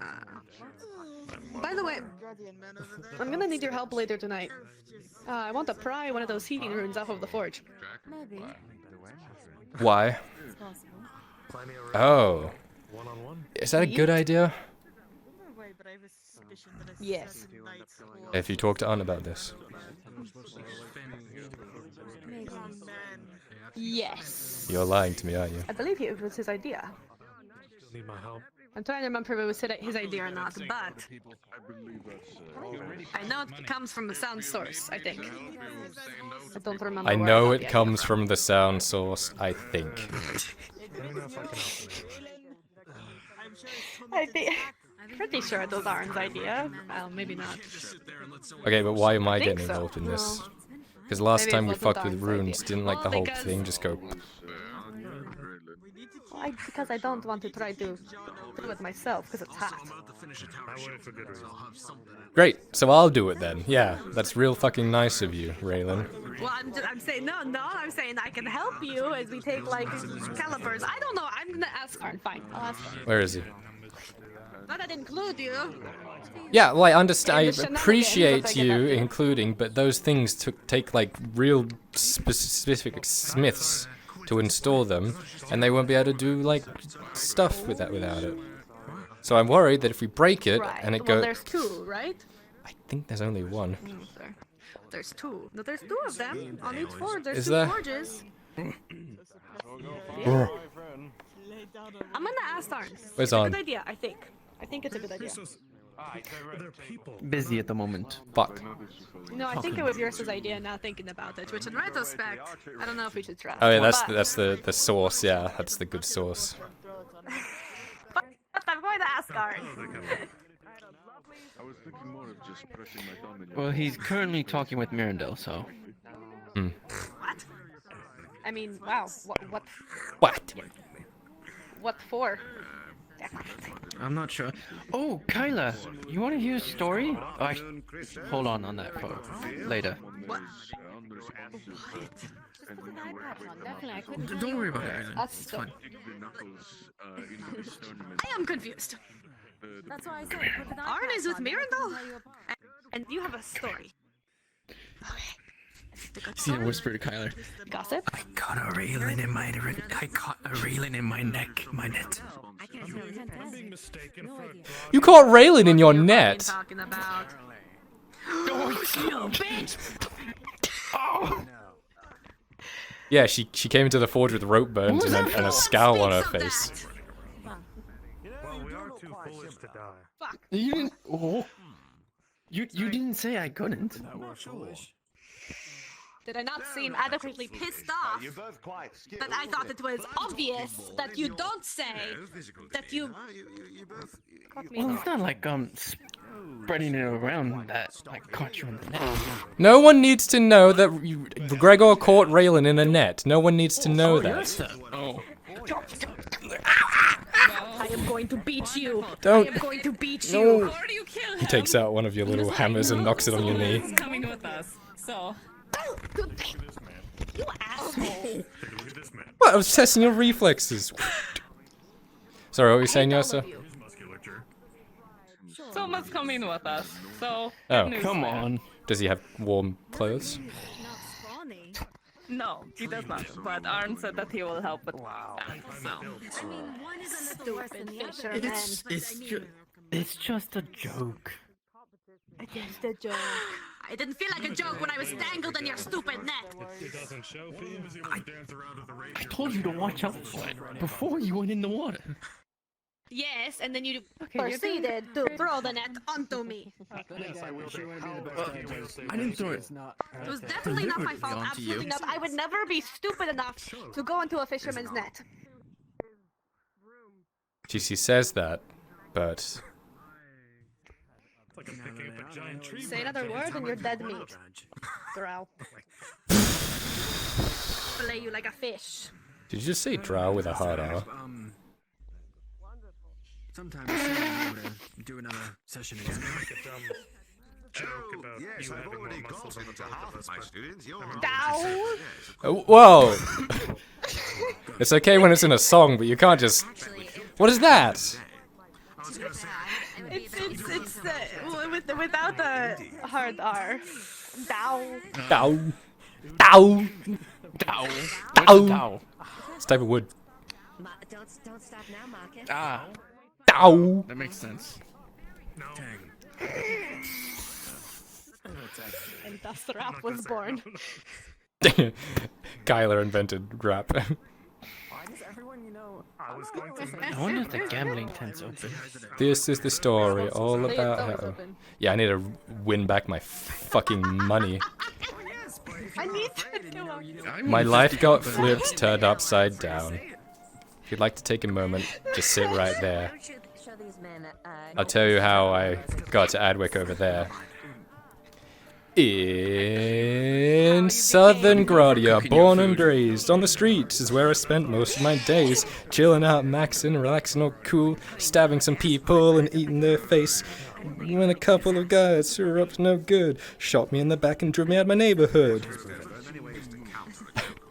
By the way, I'm gonna need your help later tonight. I want to pry one of those heating runes off of the forge. Maybe. Why? Oh. Is that a good idea? Yes. If you talk to Aunt about this. Yes. You're lying to me, aren't you? I believe it was his idea. Need my help? I'm trying to remember if it was his idea or not, but I know it comes from a sound source, I think. I don't remember. I where know got it the comes idea from the sound source, I think. I think Pretty sure it was Arn's idea. Maybe not. Okay, but why am I think getting so. involved in this? Because last Maybe it time we wasn't fucked with Arn's runes, idea. didn't like Well, the whole because- thing just go... Because I don't want to try to do it myself, because it's hot. Great, so I'll do it then. Yeah, that's real fucking nice of you, Raylan. Well, I'm saying no. I'm saying I can help you as we take like calibers. I don't know. I'm gonna ask Arn. Fine, I'll ask him. Where is he? But I'd include you. Yeah, well, I understand. In I the shenanigans appreciate that they you get up to. including, but those things take like real specific smiths to install them, and they won't be able to do like stuff with that without it. So I'm worried that if we break it Right. and it Well, goes, there's two, right? I think there's only one. There's two. No, there's two of them on each forge. There's Is two there? forges. Ugh. I'm gonna ask Arn. Where's It's a Arn? good idea. I think it's a good idea. Busy at the moment. Fuck. No, I think it was yours' idea. Now thinking about it, which in retrospect, I don't know if we should trust. Oh yeah, But that's the source. Yeah, that's the good source. but I'm going to ask Arn. Well, he's currently talking with Mirandel, so. Hmm. What? I mean, wow. What? What? What for? I'm not sure. Oh, Kyler, you want to hear a story? Oh, hold on that for later. What? Definitely, I couldn't Don't worry about it, Kyler. That's It's fine. I am confused. That's why I said put the Arn is with Mirandel, and you have a story. See, I whispered to Kyler. Gossip? I caught a railing in my neck, my net. You caught Raylan in your net. Talking about. Oh, bitch! Yeah, she came into the forge with rope burns and a scowl on her face. Well, we are too foolish to die. Fuck. You didn't. Oh. You didn't say I couldn't. Did I not seem adequately pissed off that I thought it was obvious that you don't say that you... Well, it's not like spreading it around that I caught you in the net. No one needs to know that Gregor caught Raylan in a net. No one needs to know that. Oh. I am going to beat you. Don't. I am going to beat No. you. Or do you kill him? He takes out one of your little hammers and knocks it on your knee. He's coming with us. So. You asshole. What? I was testing your reflexes. Sorry, what were you saying, Yosa? Someone's coming with us. So. Oh, good news Come there. on. Does he have warm clothes? No, he does not. But Arn said that he will help with that. So. Stupid fisherman. It's just a joke. Just a joke. It didn't feel like a joke when I was tangled in your stupid net. I told you to watch out for it before you went in the water. Yes, and then you Okay, you're doing- proceeded to throw the net onto me. I didn't throw it. It was definitely not my fault. onto Absolutely you. not. I would never be stupid enough to go into a fisherman's net. She says that, but Say another word and you're dead meat. Drow. Fillet you like a fish. did you just say drow with a hard R? Sometime we'll be able to do another session again. Yes, I've already got it to half of my students. Whoa! It's okay when it's in a song, but you can't just... What is that? It's without the hard R. Dow. Dow. Dow. Dow. Dow. It's a type of wood. Don't stop now, Marcus. Ah, Dow. that makes sense. And thus the rap was born. Kyler invented rap. I wonder if the gambling tent's open. This is the story all about how... Yeah, I need to win back my fucking money. I need to do a... My life got flipped, turned upside down. If you'd like to take a moment, just sit right there. Show these men I'll tell you how I got to Adwick over there. In Southern Gradia, born and raised on the streets is where I spent most of my days, chilling out, maxing, relaxing, all cool, stabbing some people and eating their face. When a couple of guys who were up to no good shot me in the back and drove me out of my neighborhood.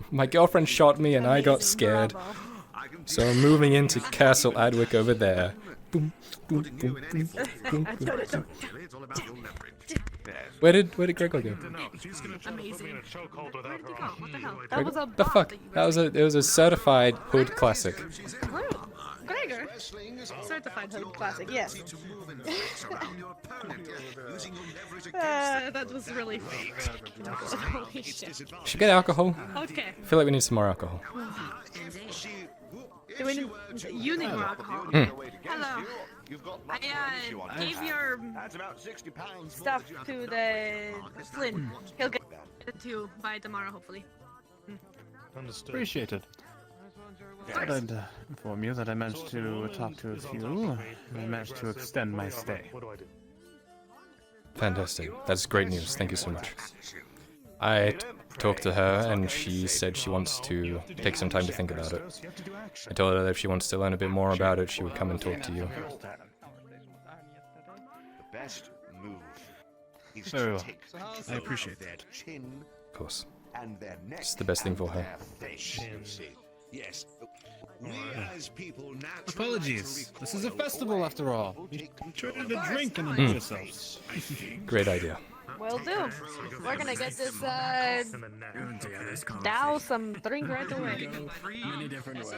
My girlfriend shot me and I got scared, so I'm moving into Castle Adwick over there. Boom, boom, boom, boom, boom, boom. Where did Gregor go? Amazing. Where'd he go? What the hell? That was a The bot fuck? that you It was a certified hood classic. Gregor. Certified hood classic, yes. That was really fake. Holy shit. Should we get alcohol? Okay. I feel like we need some more alcohol. Do we need, you need more alcohol. Hello. I gave your stuff to the Flynn. He'll get it to you by tomorrow, hopefully. Understood. Appreciated. Thought I'd inform you that I managed to talk to a few, and I managed to extend my stay. Fantastic. That's great news. Thank you so much. I talked to her and she said she wants to take some time to think about it. I told her that if she wants to learn a bit more about it, she would come and talk to you. The best move is Very well. to take I appreciate their chin Of course. and their neck. It's the best thing for her. Yes. As people Apologies. This is a festival after all. You tried to drink and enjoy yourselves. Great idea. Will do. We're gonna get this, dow some drink right away. Many different ways.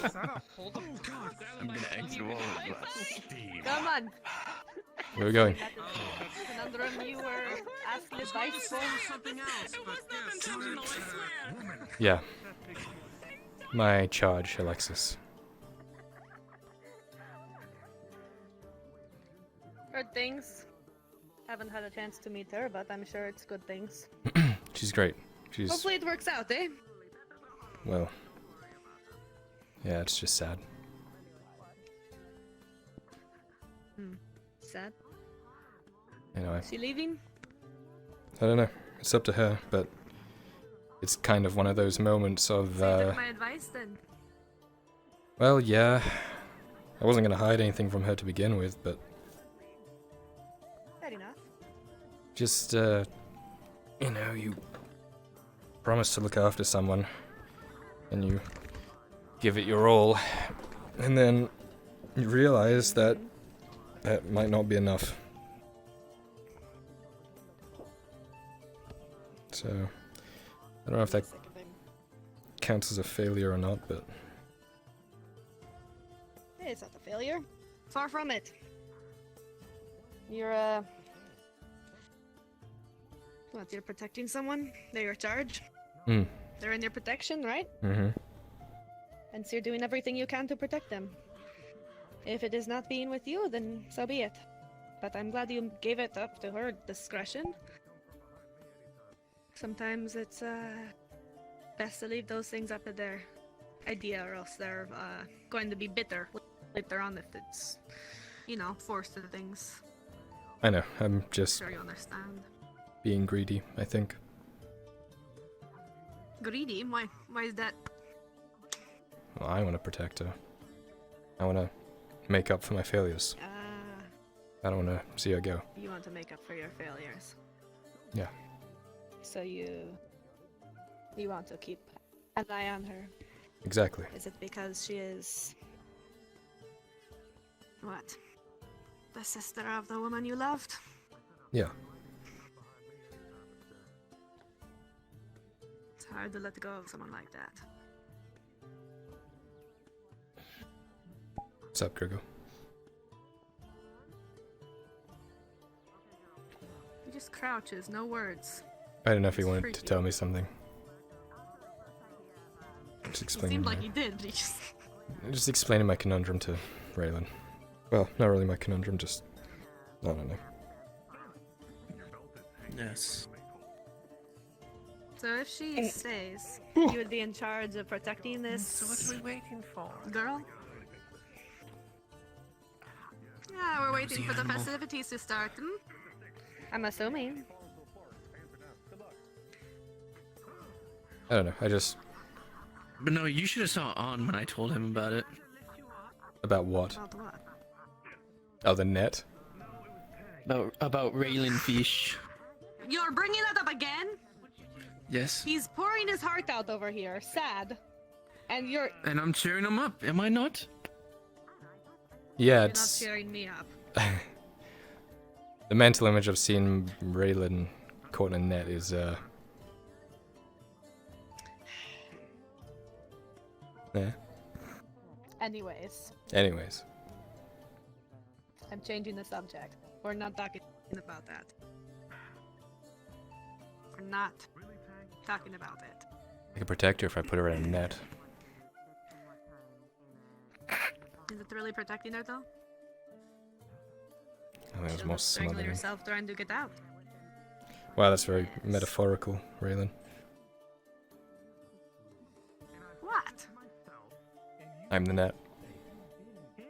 I'm gonna exit all of us. Come on. Where are we going? Conundrum, you were asked advice for Something else, but Yeah. My charge, Alexis. Heard things. Haven't had a chance to meet her, but I'm sure it's good things. She's great. She's, Hopefully it works out, eh? well, yeah, it's just sad. Sad. Anyway, She leaving? I don't know. It's up to her, but it's kind of one of those moments of, Took my advice then. well, yeah. I wasn't going to hide anything from her to begin with, but Fair enough. just, you know, you promise to look after someone, and you give it your all, and then you realize that that might not be enough. So, I don't know if that counts as a failure or not, but Hey, it's not a failure. Far from it. You're, what, you're protecting someone? They're your charge? Mm. They're in your protection, right? Mm-hmm. And so you're doing everything you can to protect them. If it is not being with you, then so be it. But I'm glad you gave it up to her discretion. Sometimes it's best to leave those things up to their idea, or else they're going to be bitter later on if it's, you know, forced into things. I know, I'm just Sure you understand. being greedy, I think. Greedy? Why is that? Well, I want to protect her. I want to make up for my failures. I don't want to see her go. You want to make up for your failures. Yeah. So you want to keep an eye on her. Exactly. Is it because she is what? The sister of the woman you loved? Yeah. It's hard to let go of someone like that. What's up, Gregor? He just crouches, no words. I don't know if he It's wanted freaky. to tell me something. Just It explaining seemed my, like he did. He just explaining my conundrum to Raylan. Well, not really my conundrum, just I don't know. Yes. So if she stays, you would be in charge of protecting this. So what are we waiting for? Girl? Yeah, we're waiting Nosy for the animal. festivities to start. Hmm? I'm assuming. I don't know. I just But no, you should have saw on when I told him about it. about what? About what? Oh, the net. About railing fish. You're bringing that up again? Yes. He's pouring his heart out over here, sad. And you're And I'm cheering him up. Am I not? Yeah, not it's cheering me up. the mental image of seeing Raylan caught in a net is yeah. Anyways, Anyways, I'm changing the subject. We're not talking about that. We're not talking about it. I could protect her if I put her in a net. Is it really protecting her though? I think it was Should've more strangled smothering. yourself trying to get out. Wow, that's very metaphorical, Raylan. What? I'm the net.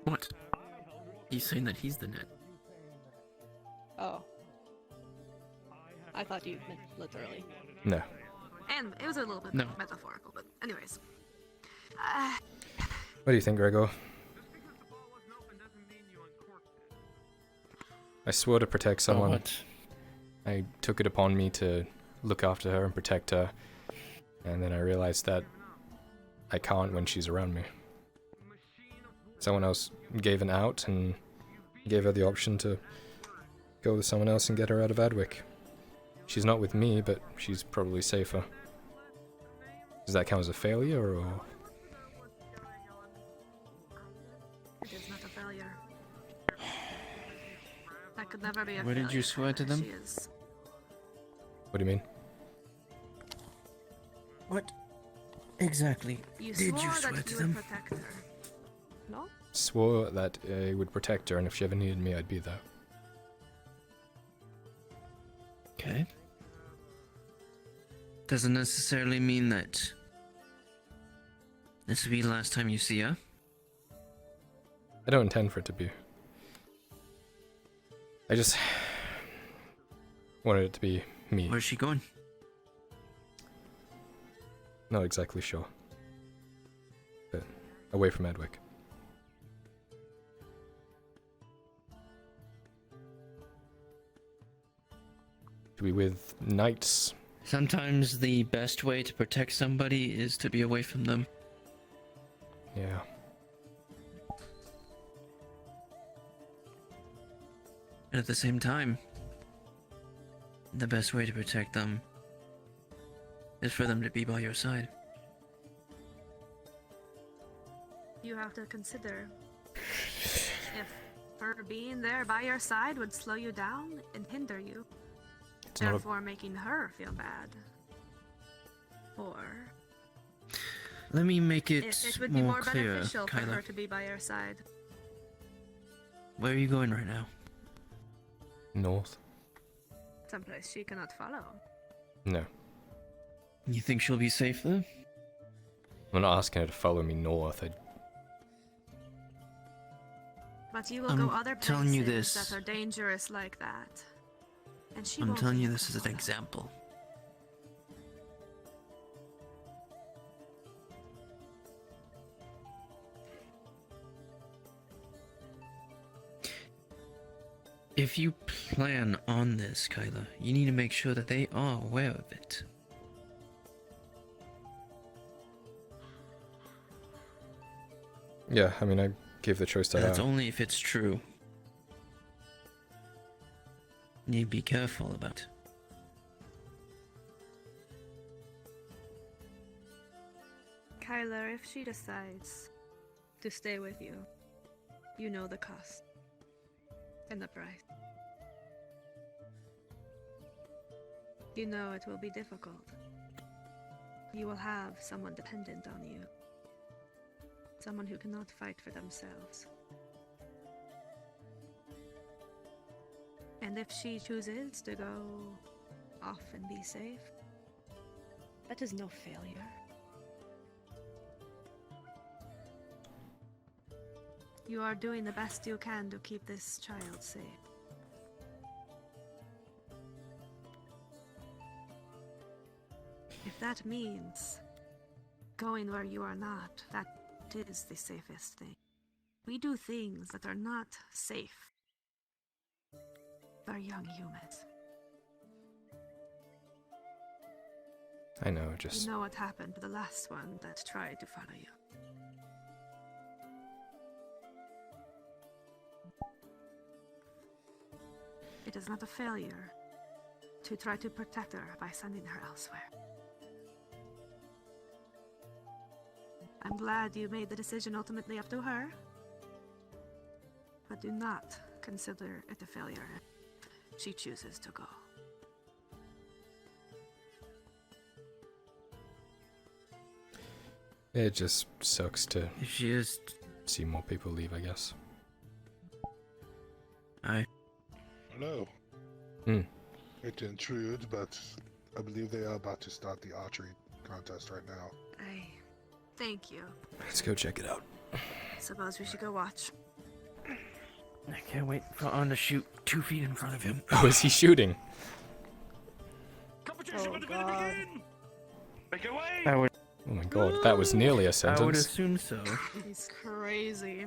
What? He's saying that he's the net. Oh. I thought you meant literally. No. And it was a little bit No. metaphorical, but anyways. What do you think, Gregor? I swore to protect someone. what? I took it upon me to look after her and protect her, and then I realized that I can't when she's around me. Someone else gave an out and gave her the option to go with someone else and get her out of Adwick. She's not with me, but she's probably safer. Does that count as a failure, or...? It is not a failure. That could never be a What failure. did you swear to them? She is. What do you mean? What exactly You did swore you swear that to you them? would protect her. No? Swore that I would protect her, and if she ever needed me, I'd be there. Okay. Doesn't necessarily mean that this will be the last time you see her. I don't intend for it to be. I just wanted it to be me. Where's she going? Not exactly sure. But away from Adwick. To be with knights. Sometimes the best way to protect somebody is to be away from them. Yeah. And at the same time, the best way to protect them is for them to be by your side. You have to consider if her being there by your side would slow you down and hinder you, It's not a, therefore making her feel bad. Or Let me make it, if it would be more more clear, beneficial for her Kyler. to be by your side. Where are you going right now? north. Someplace she cannot follow. No. You think she'll be safe there? I'm not asking her to follow me north. But you will I'm go other places telling you this. that are dangerous like that. And she I'm won't telling be you able this to as an follow. example. If you plan on this, Kyler, you need to make sure that they are aware of it. Yeah, I mean, I gave the choice to That's her. only if it's true. You need to be careful about it. Kyler, if she decides to stay with you, you know the cost and the price. You know it will be difficult. You will have someone dependent on you. Someone who cannot fight for themselves. And if she chooses to go off and be safe, that is no failure. You are doing the best you can to keep this child safe. If that means going where you are not, that is the safest thing. We do things that are not safe for young humans. I know, just... You know what happened to the last one that tried to follow you. It is not a failure to try to protect her by sending her elsewhere. I'm glad you made the decision ultimately up to her, but do not consider it a failure if she chooses to go. It just sucks to If she is... see more people leave, I guess. Hello. Hmm. Hate to intrude, but I believe they are about to start the archery contest right now. Thank you. Let's go check it out. Suppose we should go watch. I can't wait for On to shoot 2 feet in front of him. Oh, is he shooting? Oh god. Make away! I would... Oh my god, that was nearly a sentence. I would assume so. He's crazy.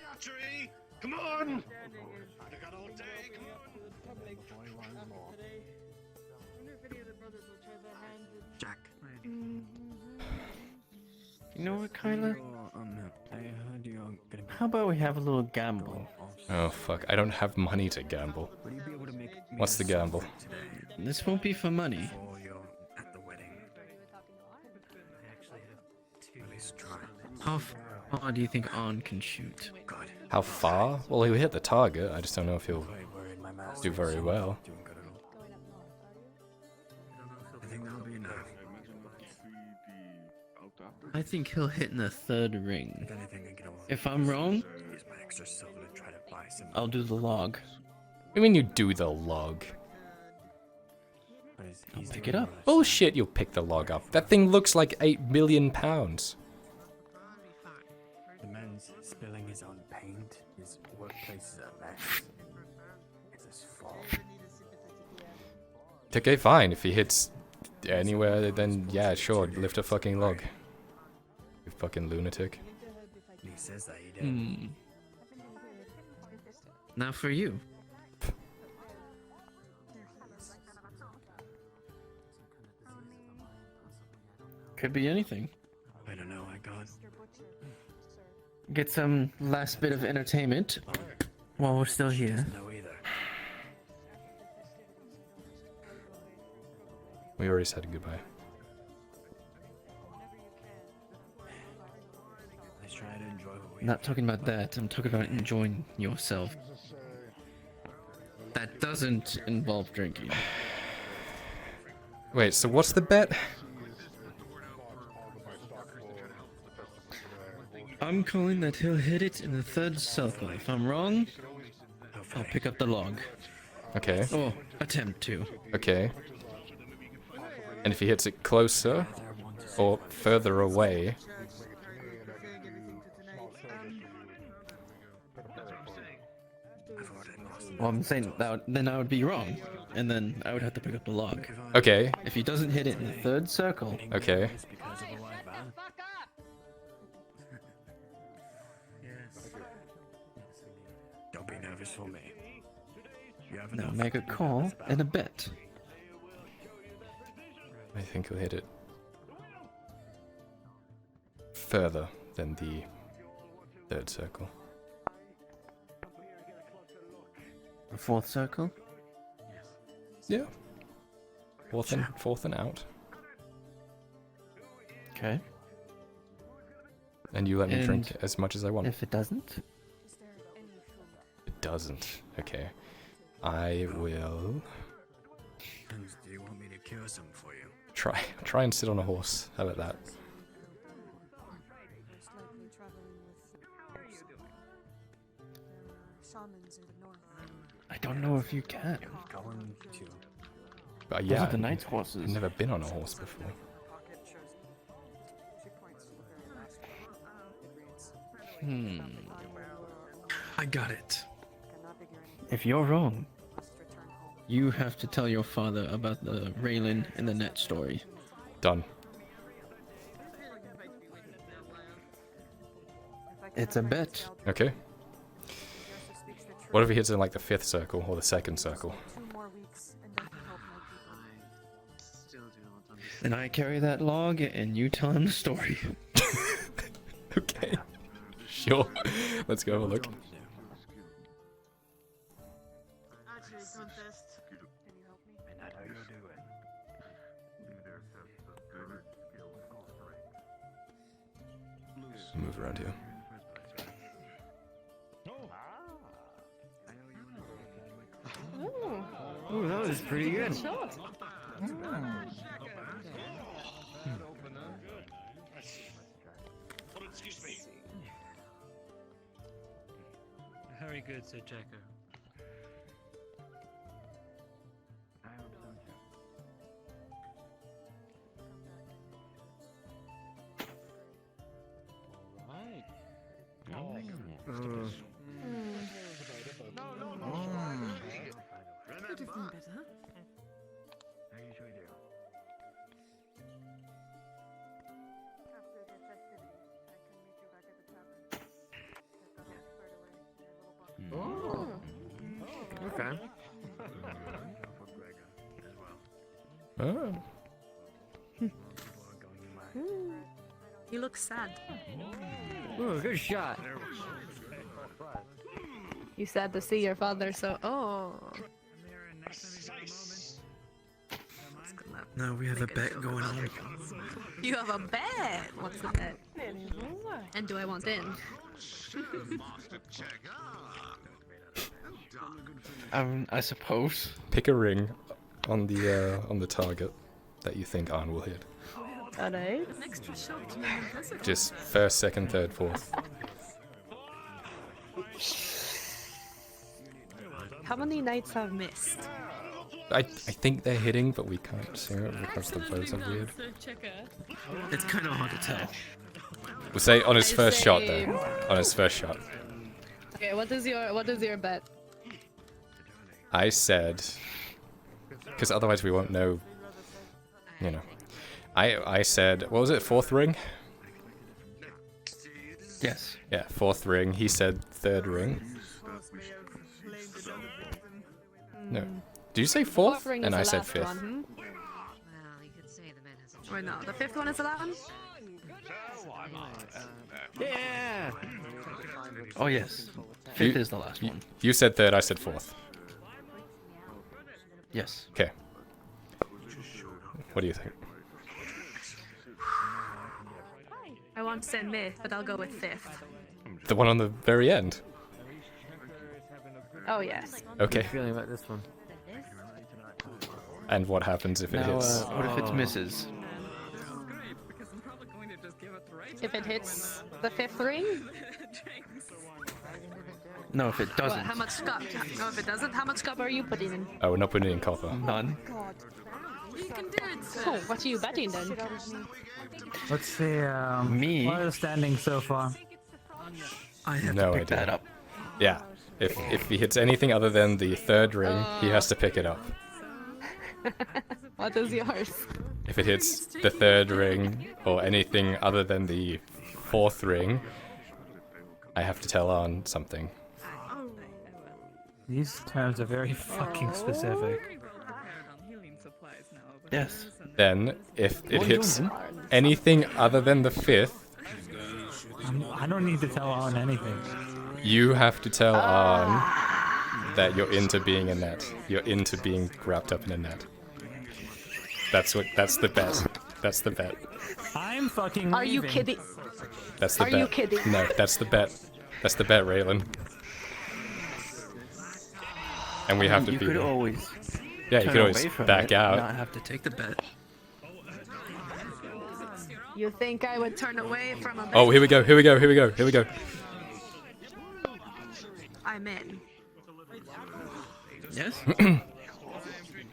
Archery! Come on! I got all day, come on! Jack. You know what, Kyler? I heard you're getting... How about we have a little gamble? Oh fuck, I don't have money to gamble. Would you be able to make me What's the gamble? This won't be for money. before you're at the wedding? I actually have 2. At least try. How far do you think On can shoot? God. How far? Well, he'll hit the target. I just don't know if he'll Quite worried my master do very well. doing good at all. I think that'll be enough. I think he'll hit in the 3rd ring. If anything, I can almost If I'm wrong, use my extra silver to try to buy some. I'll do the log. I mean, you do the log. But I'll pick it up. Bullshit, you'll pick the log up. That thing looks like 8 million pounds. The man's spilling his own paint. His workplace is a mess. It's his fault. Okay, fine. If he hits anywhere, then yeah, sure, lift a fucking log. You fucking lunatic. He says that he did. Hmm. Now for you. Could be anything. I don't know. I got. Get some last bit of entertainment while we're still here. No either. We already said goodbye. Let's try to enjoy what we. I'm not talking about that. I'm talking about enjoying yourself. That doesn't involve drinking. Wait, so what's the bet? I'm calling that he'll hit it in the 3rd circle. If I'm wrong, I'll pick up the log. Okay. Or attempt to. Okay. And if he hits it closer or further away, Well, I'm saying that then I would be wrong, and then I would have to pick up the log. okay, If he doesn't hit it in the 3rd circle, okay. Because of a live band. Yes. Don't be nervous for me. You have now enough. make a call and a bet. I think he'll hit it further than the 3rd circle. The 4th circle? Yeah. Fourth and out. Okay. And you let me And drink as much as I want. If it doesn't? It doesn't. Okay. I will Do you want me to cure some for you? try and sit on a horse. How about that? I don't know if you can. Going to. But Those yeah, are the knight's horses. I've never been on a horse before. I got it. If you're wrong, you have to tell your father about the Raylan and the net story. Done. It's a bet. Okay. What if he hits in like the 5th circle or the 2nd circle? Then I carry that log and you tell him the story. Okay. Sure. Let's go have a look. Move around here. Ooh, that was pretty good. Very good, Sir Checker. Could have been better. Okay. Oh. He looks sad. Ooh, good shot. You sad to see your father, so Now we have a bet going on. You have a bet. What's the bet? And do I want in? I suppose. Pick a ring on the target that you think Arn will hit. Alright. Just 1st, 2nd, 3rd, 4th. How many knights have missed? I think they're hitting, but we can't see it because the bows are weird. It's kind of hard to tell. We'll say on his I first shot say- though. On his first shot. Okay, what is your bet? I said, because otherwise we won't know. You know, I said, what was it? 4th ring. Yes. Yeah, 4th ring. He said 3rd ring. No. Did you say 4th? ring And is I the said last 5th. one, Wait, no, the 5th one is the last one? Yeah. Oh yes. 5th is the last one. You said 3rd. I said 4th. Yes. Okay. What do you think? I want to say myth, but I'll go with 5th. The one on the very end. Oh yes. Okay. Feeling about this one. And what happens if it Now, hits? what if it misses? If it hits the 5th ring? No, if it doesn't. What, how much scup? No, if it doesn't, how much scup are you putting in? Oh, we're not putting it in copper. None. You can do it, sir. Oh, what are you betting then? Let's see, Me? what are the standings so far? I have No to pick idea. that up. Yeah. If he hits anything other than the 3rd ring, he has to pick it up. What is yours? If it hits the 3rd ring or anything other than the 4th ring, I have to tell Arn something. These terms are very fucking specific. Yes. Then, if it hits anything other than the 5th, I don't need to tell on anything. you have to tell Arn that you're into being a net. You're into being wrapped up in a net. That's the bet. That's the bet. I'm fucking Are you leaving. kidding? That's the Are bet. you kidding? No, that's the bet. That's the bet, Raylan. And we have to You be could there. always. Yeah, you turn could always away from back it, out. Not have to take the bet. You think I would turn away from a bet? Oh, here we go. Here we go. Here we go. Here we go. I'm in. Yes?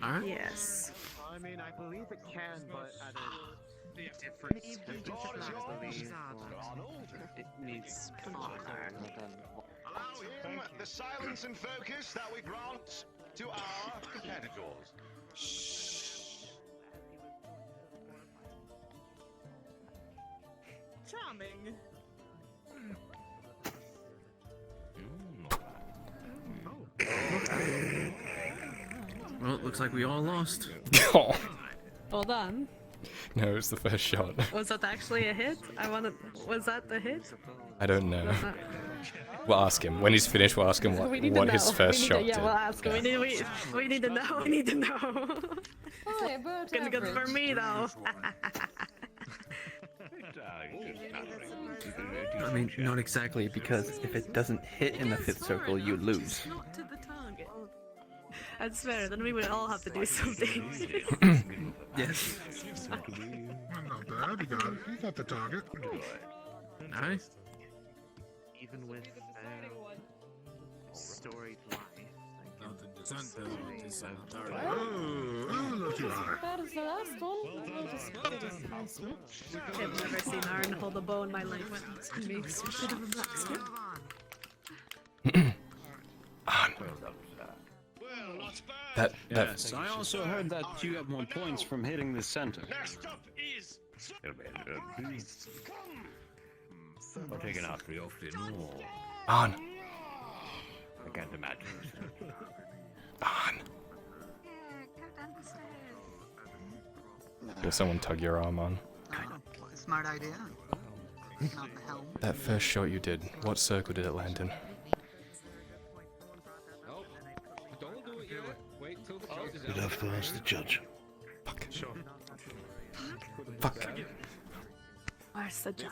Alright. Yes. I mean, I believe it can, but at a different speed. I believe it needs Allow him the silence and focus that we grant to our competitors. Charming. Well, it looks like we all lost. Oh. Well done. No, it's the first shot. Was that actually a hit? Was that the hit? I don't know. Was that- We'll ask him. When he's finished, we'll ask him We need what to his know. first We need shot to, yeah, did. we'll ask. We need to know. We need to know. Gonna good for me though. I mean, not exactly, because if it doesn't hit in the 5th circle, you lose. Not to the target. That's fair. Then we would all have to do something. Yes. Not bad. You got the target. Nice. even with storied life. That is the last one. I've never seen Aaron hold a bow in my life. It makes a bit of a blacksmith. Yes, I also heard that you have more points from hitting the center. Next up is Not taken out very often. On. I can't imagine. On. Will someone tug your arm on? Smart idea. Not the helm. That first shot you did, what circle did it land in? You'd have to ask the judge. Fuck. Fuck. Where's the judge?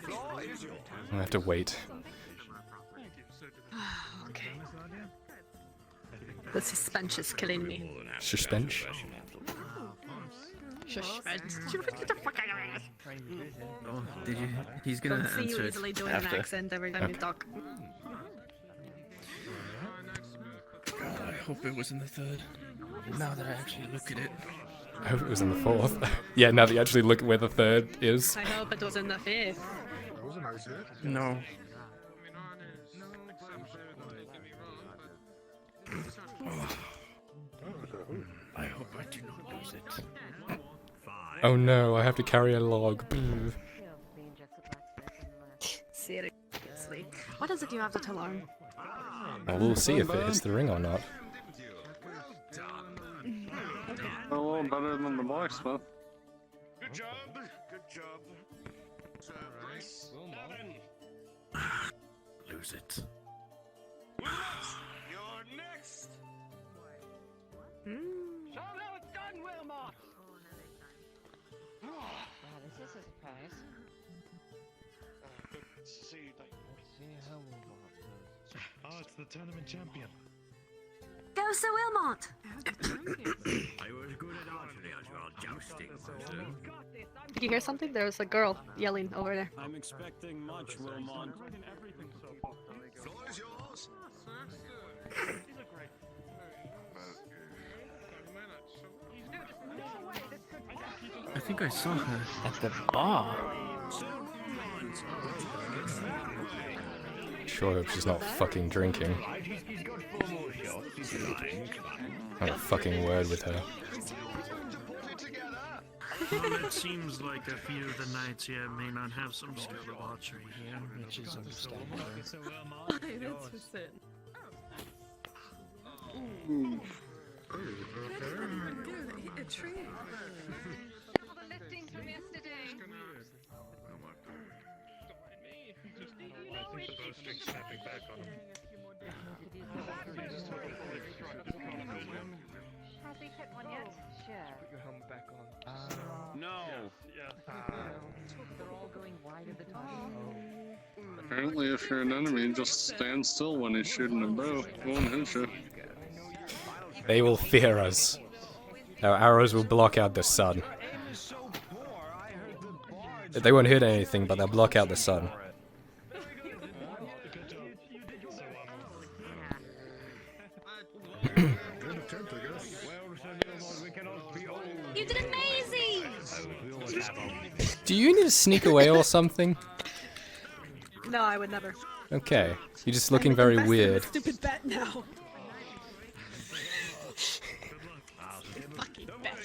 I have to wait. Okay. The suspense is killing me. Suspense? Suspense. Oh, did you? He's gonna Don't see you answer it easily doing an after. accent every time you talk. God, I hope it was in the 3rd. Now that I actually look at it. I hope it was in the 4th. Yeah, now that you actually look at where the 3rd is. I hope it was in the 5th. No. I hope I do not lose it. Oh no, I have to carry a log. Seriously. What is it you have to tell Aaron? Well, we'll see if it hits the ring or not. Oh, better than the blacksmith. good job. Good job. Lose it. You're next. Hmm. So now it's done, Wilmot. Wow, this is a surprise. Oh, it's the tournament champion. Go, Sir Wilmot! I was good at archery as well, jousting. Did you hear something? There was a girl yelling over there. I'm expecting much, Wilmot. Floor is yours. I think I saw her at the bar. Sure hope she's not fucking drinking. Not a fucking word with her. Well, it seems like a few of the knights here may not have some skill of archery here, which is understandable. A tree. Have we hit one yet? Sure. Put your helmet back on. No. They're all going wide of the target. Apparently, if you're an enemy, just stand still when he's shooting a bow. Won't hit you. They will fear us. Our arrows will block out the sun. They won't hit anything, but they'll block out the sun. You did amazing! Do you need to sneak away or something? No, I would never. Okay, you're just looking very weird. Stupid bet now. Fucking bet.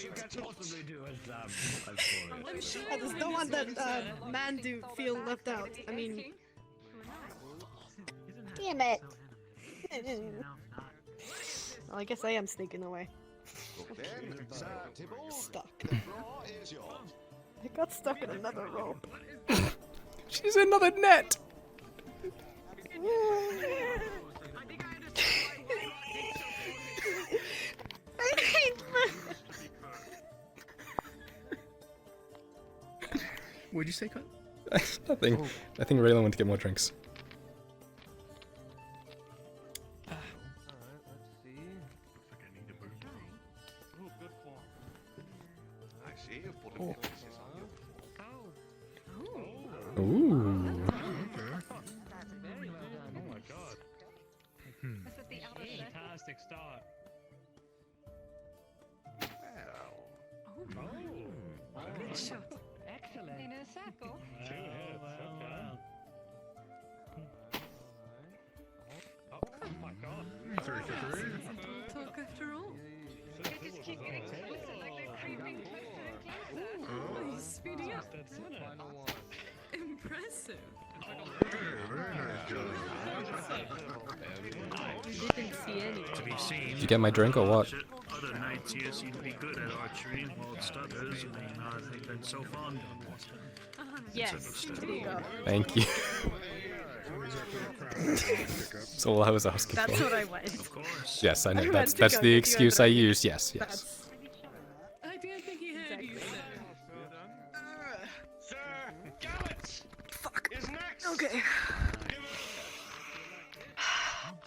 I just don't want that man to feel left out. I mean, damn it. Well, I guess I am sneaking away. Stuck. I got stuck in another rope. She's in another net. What'd you say, Cut? Nothing. Oh. I think Raylan went to get more drinks. Ooh. Fantastic start. Good shot. Excellent. In a circle. Oh my god. Talk after all. They just keep getting closer, like they're creeping closer and closer. Oh, he's speeding up. Impressive. Didn't see any. To be seen. Did you get my drink or what? Other knights here seem to be good at archery, while stutters may not have been so fond of it. Yes, there you go. Thank you. That's all I was asking That's for. what I want. Of course. Yes, I know. I went That's to that's go the get you excuse a I drink. used. Yes, yes. I didn't think he heard you, Sir, Gallet! Fuck. Is next! Okay.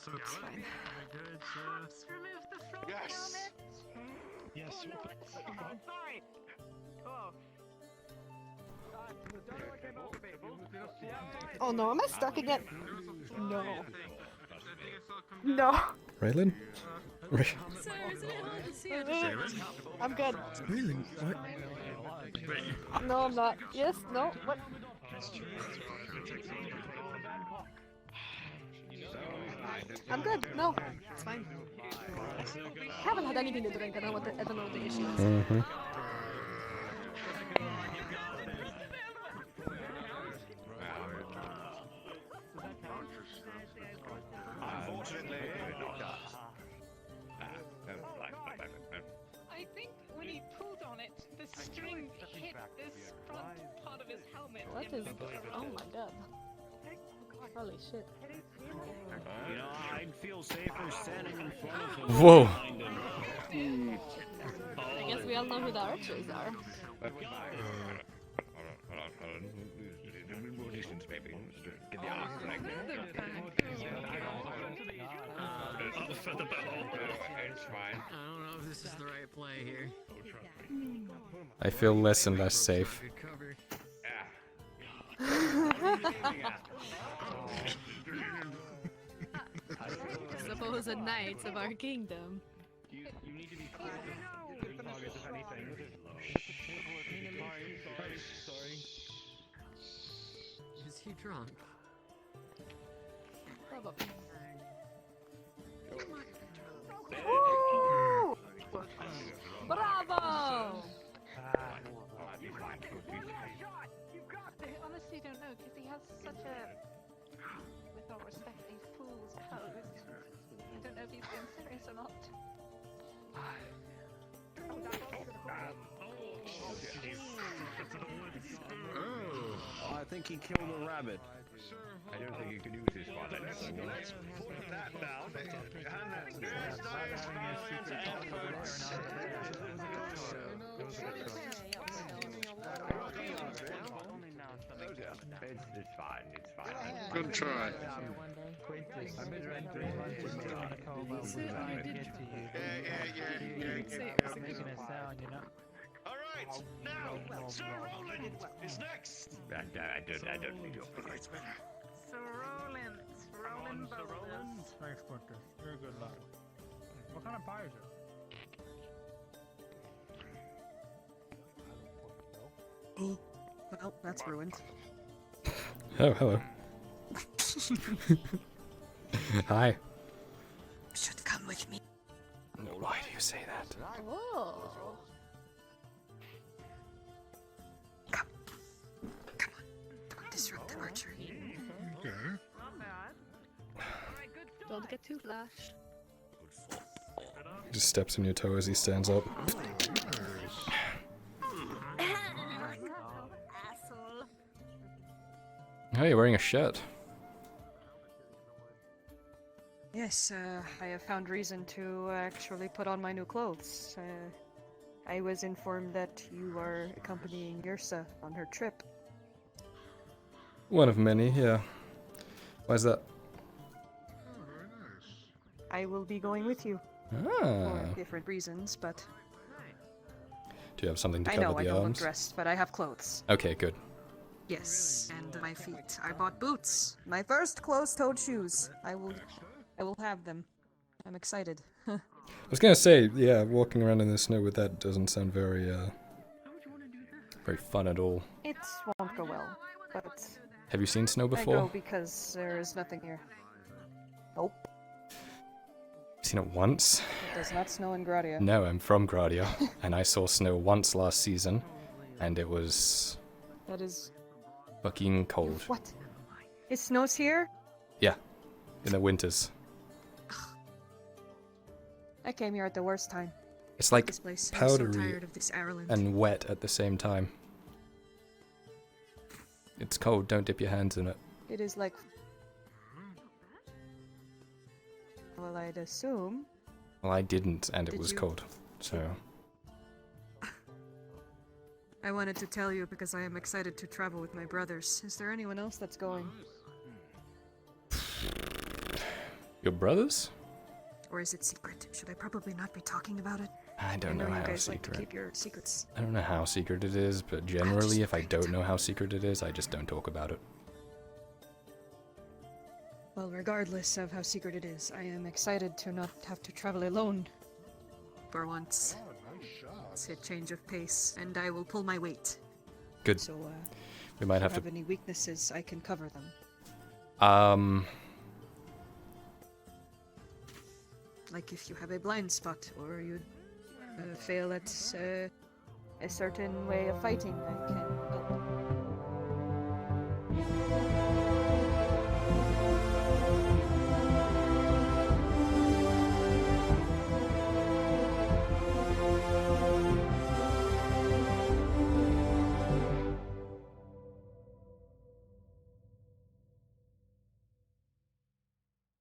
It's fine. Perhaps remove the frog Yes. helmet. Yes. Sorry. Oh. Oh no, am I stuck again? No. No. Raylan? Sir, isn't it hard to see it? I'm good. Raylan, what? No, I'm not. Yes, no, what? I'm good. No, it's fine. I haven't had anything to drink. I don't know what the issue is. Mm-hmm. Unfortunately, I think when he pulled on it, the string hit this front part of his helmet. What is? Oh my god. Holy shit. You know, I'd feel safer standing in front of him. Whoa. I guess we all know who the archers are. Get the arc right there. It's fine. I don't know if this is the right play here. I feel less and less safe. Suppose the knights of our kingdom. You need to be clear to target if anything. Sorry. Is he drunk? Probably. Ooh! Bravo! I honestly don't know, because he has such a, with all respect, a fool's pose. I don't know if he's being serious or not. Oh, I think he killed a rabbit. I don't think you can use this one. Let's put that down. And there's those man's efforts. It's fine, it's fine. Good try. Alright, now, Sir Roland is next. I don't think you're So Roland Boulders. Thanks, Quintus. You're a good lad. What kind of pie is it? Well, that's ruined. Oh, hello. Hi. Should come with me. Why do you say that? Oh. Come on. Don't disrupt the archery. Okay. Don't get too flashed. He just steps on your toe as he stands up. Oh, you're wearing a shirt. Yes, I have found reason to actually put on my new clothes. I was informed that you are accompanying Yrsa on her trip. One of many, yeah. Why's that? I will be going with you. Ah. For different reasons, but... Do you have something to I cover know I the don't look arms? dressed, but I have clothes. Okay, good. Yes, and my feet. I bought boots. My first closed-toed shoes. I will have them. I'm excited. I was gonna say, yeah, walking around in the snow with that doesn't sound very, very fun at all. It won't go well, but... Have you seen snow I before? go because there is nothing here. Nope. Seen it once? It does not snow in Gradia. No, I'm from Gradia, and I saw snow once last season, and it was That is... fucking cold. What? It snows here? Yeah, in the winters. I came here at the worst time. It's like This place. I'm so powdery tired of this Ireland. and wet at the same time. It's cold, don't dip your hands in it. It is like... Well, I'd assume... Well, I didn't, and it Did was you- cold, so... I wanted to tell you because I am excited to travel with my brothers. Is there anyone else that's going? Your brothers? Or is it secret? Should I probably not be talking about it? I don't know you how guys like to secret. keep your secrets. I don't know how secret it is, but generally if I don't know how secret it is, I just don't talk about it. Well, regardless of how secret it is, I am excited to not have to travel alone. For once. It's a change of pace, and I will pull my weight. Good. So, We might if have you to... have any weaknesses, I can cover them. Like if you have a blind spot, or you fail at a certain way of fighting, I can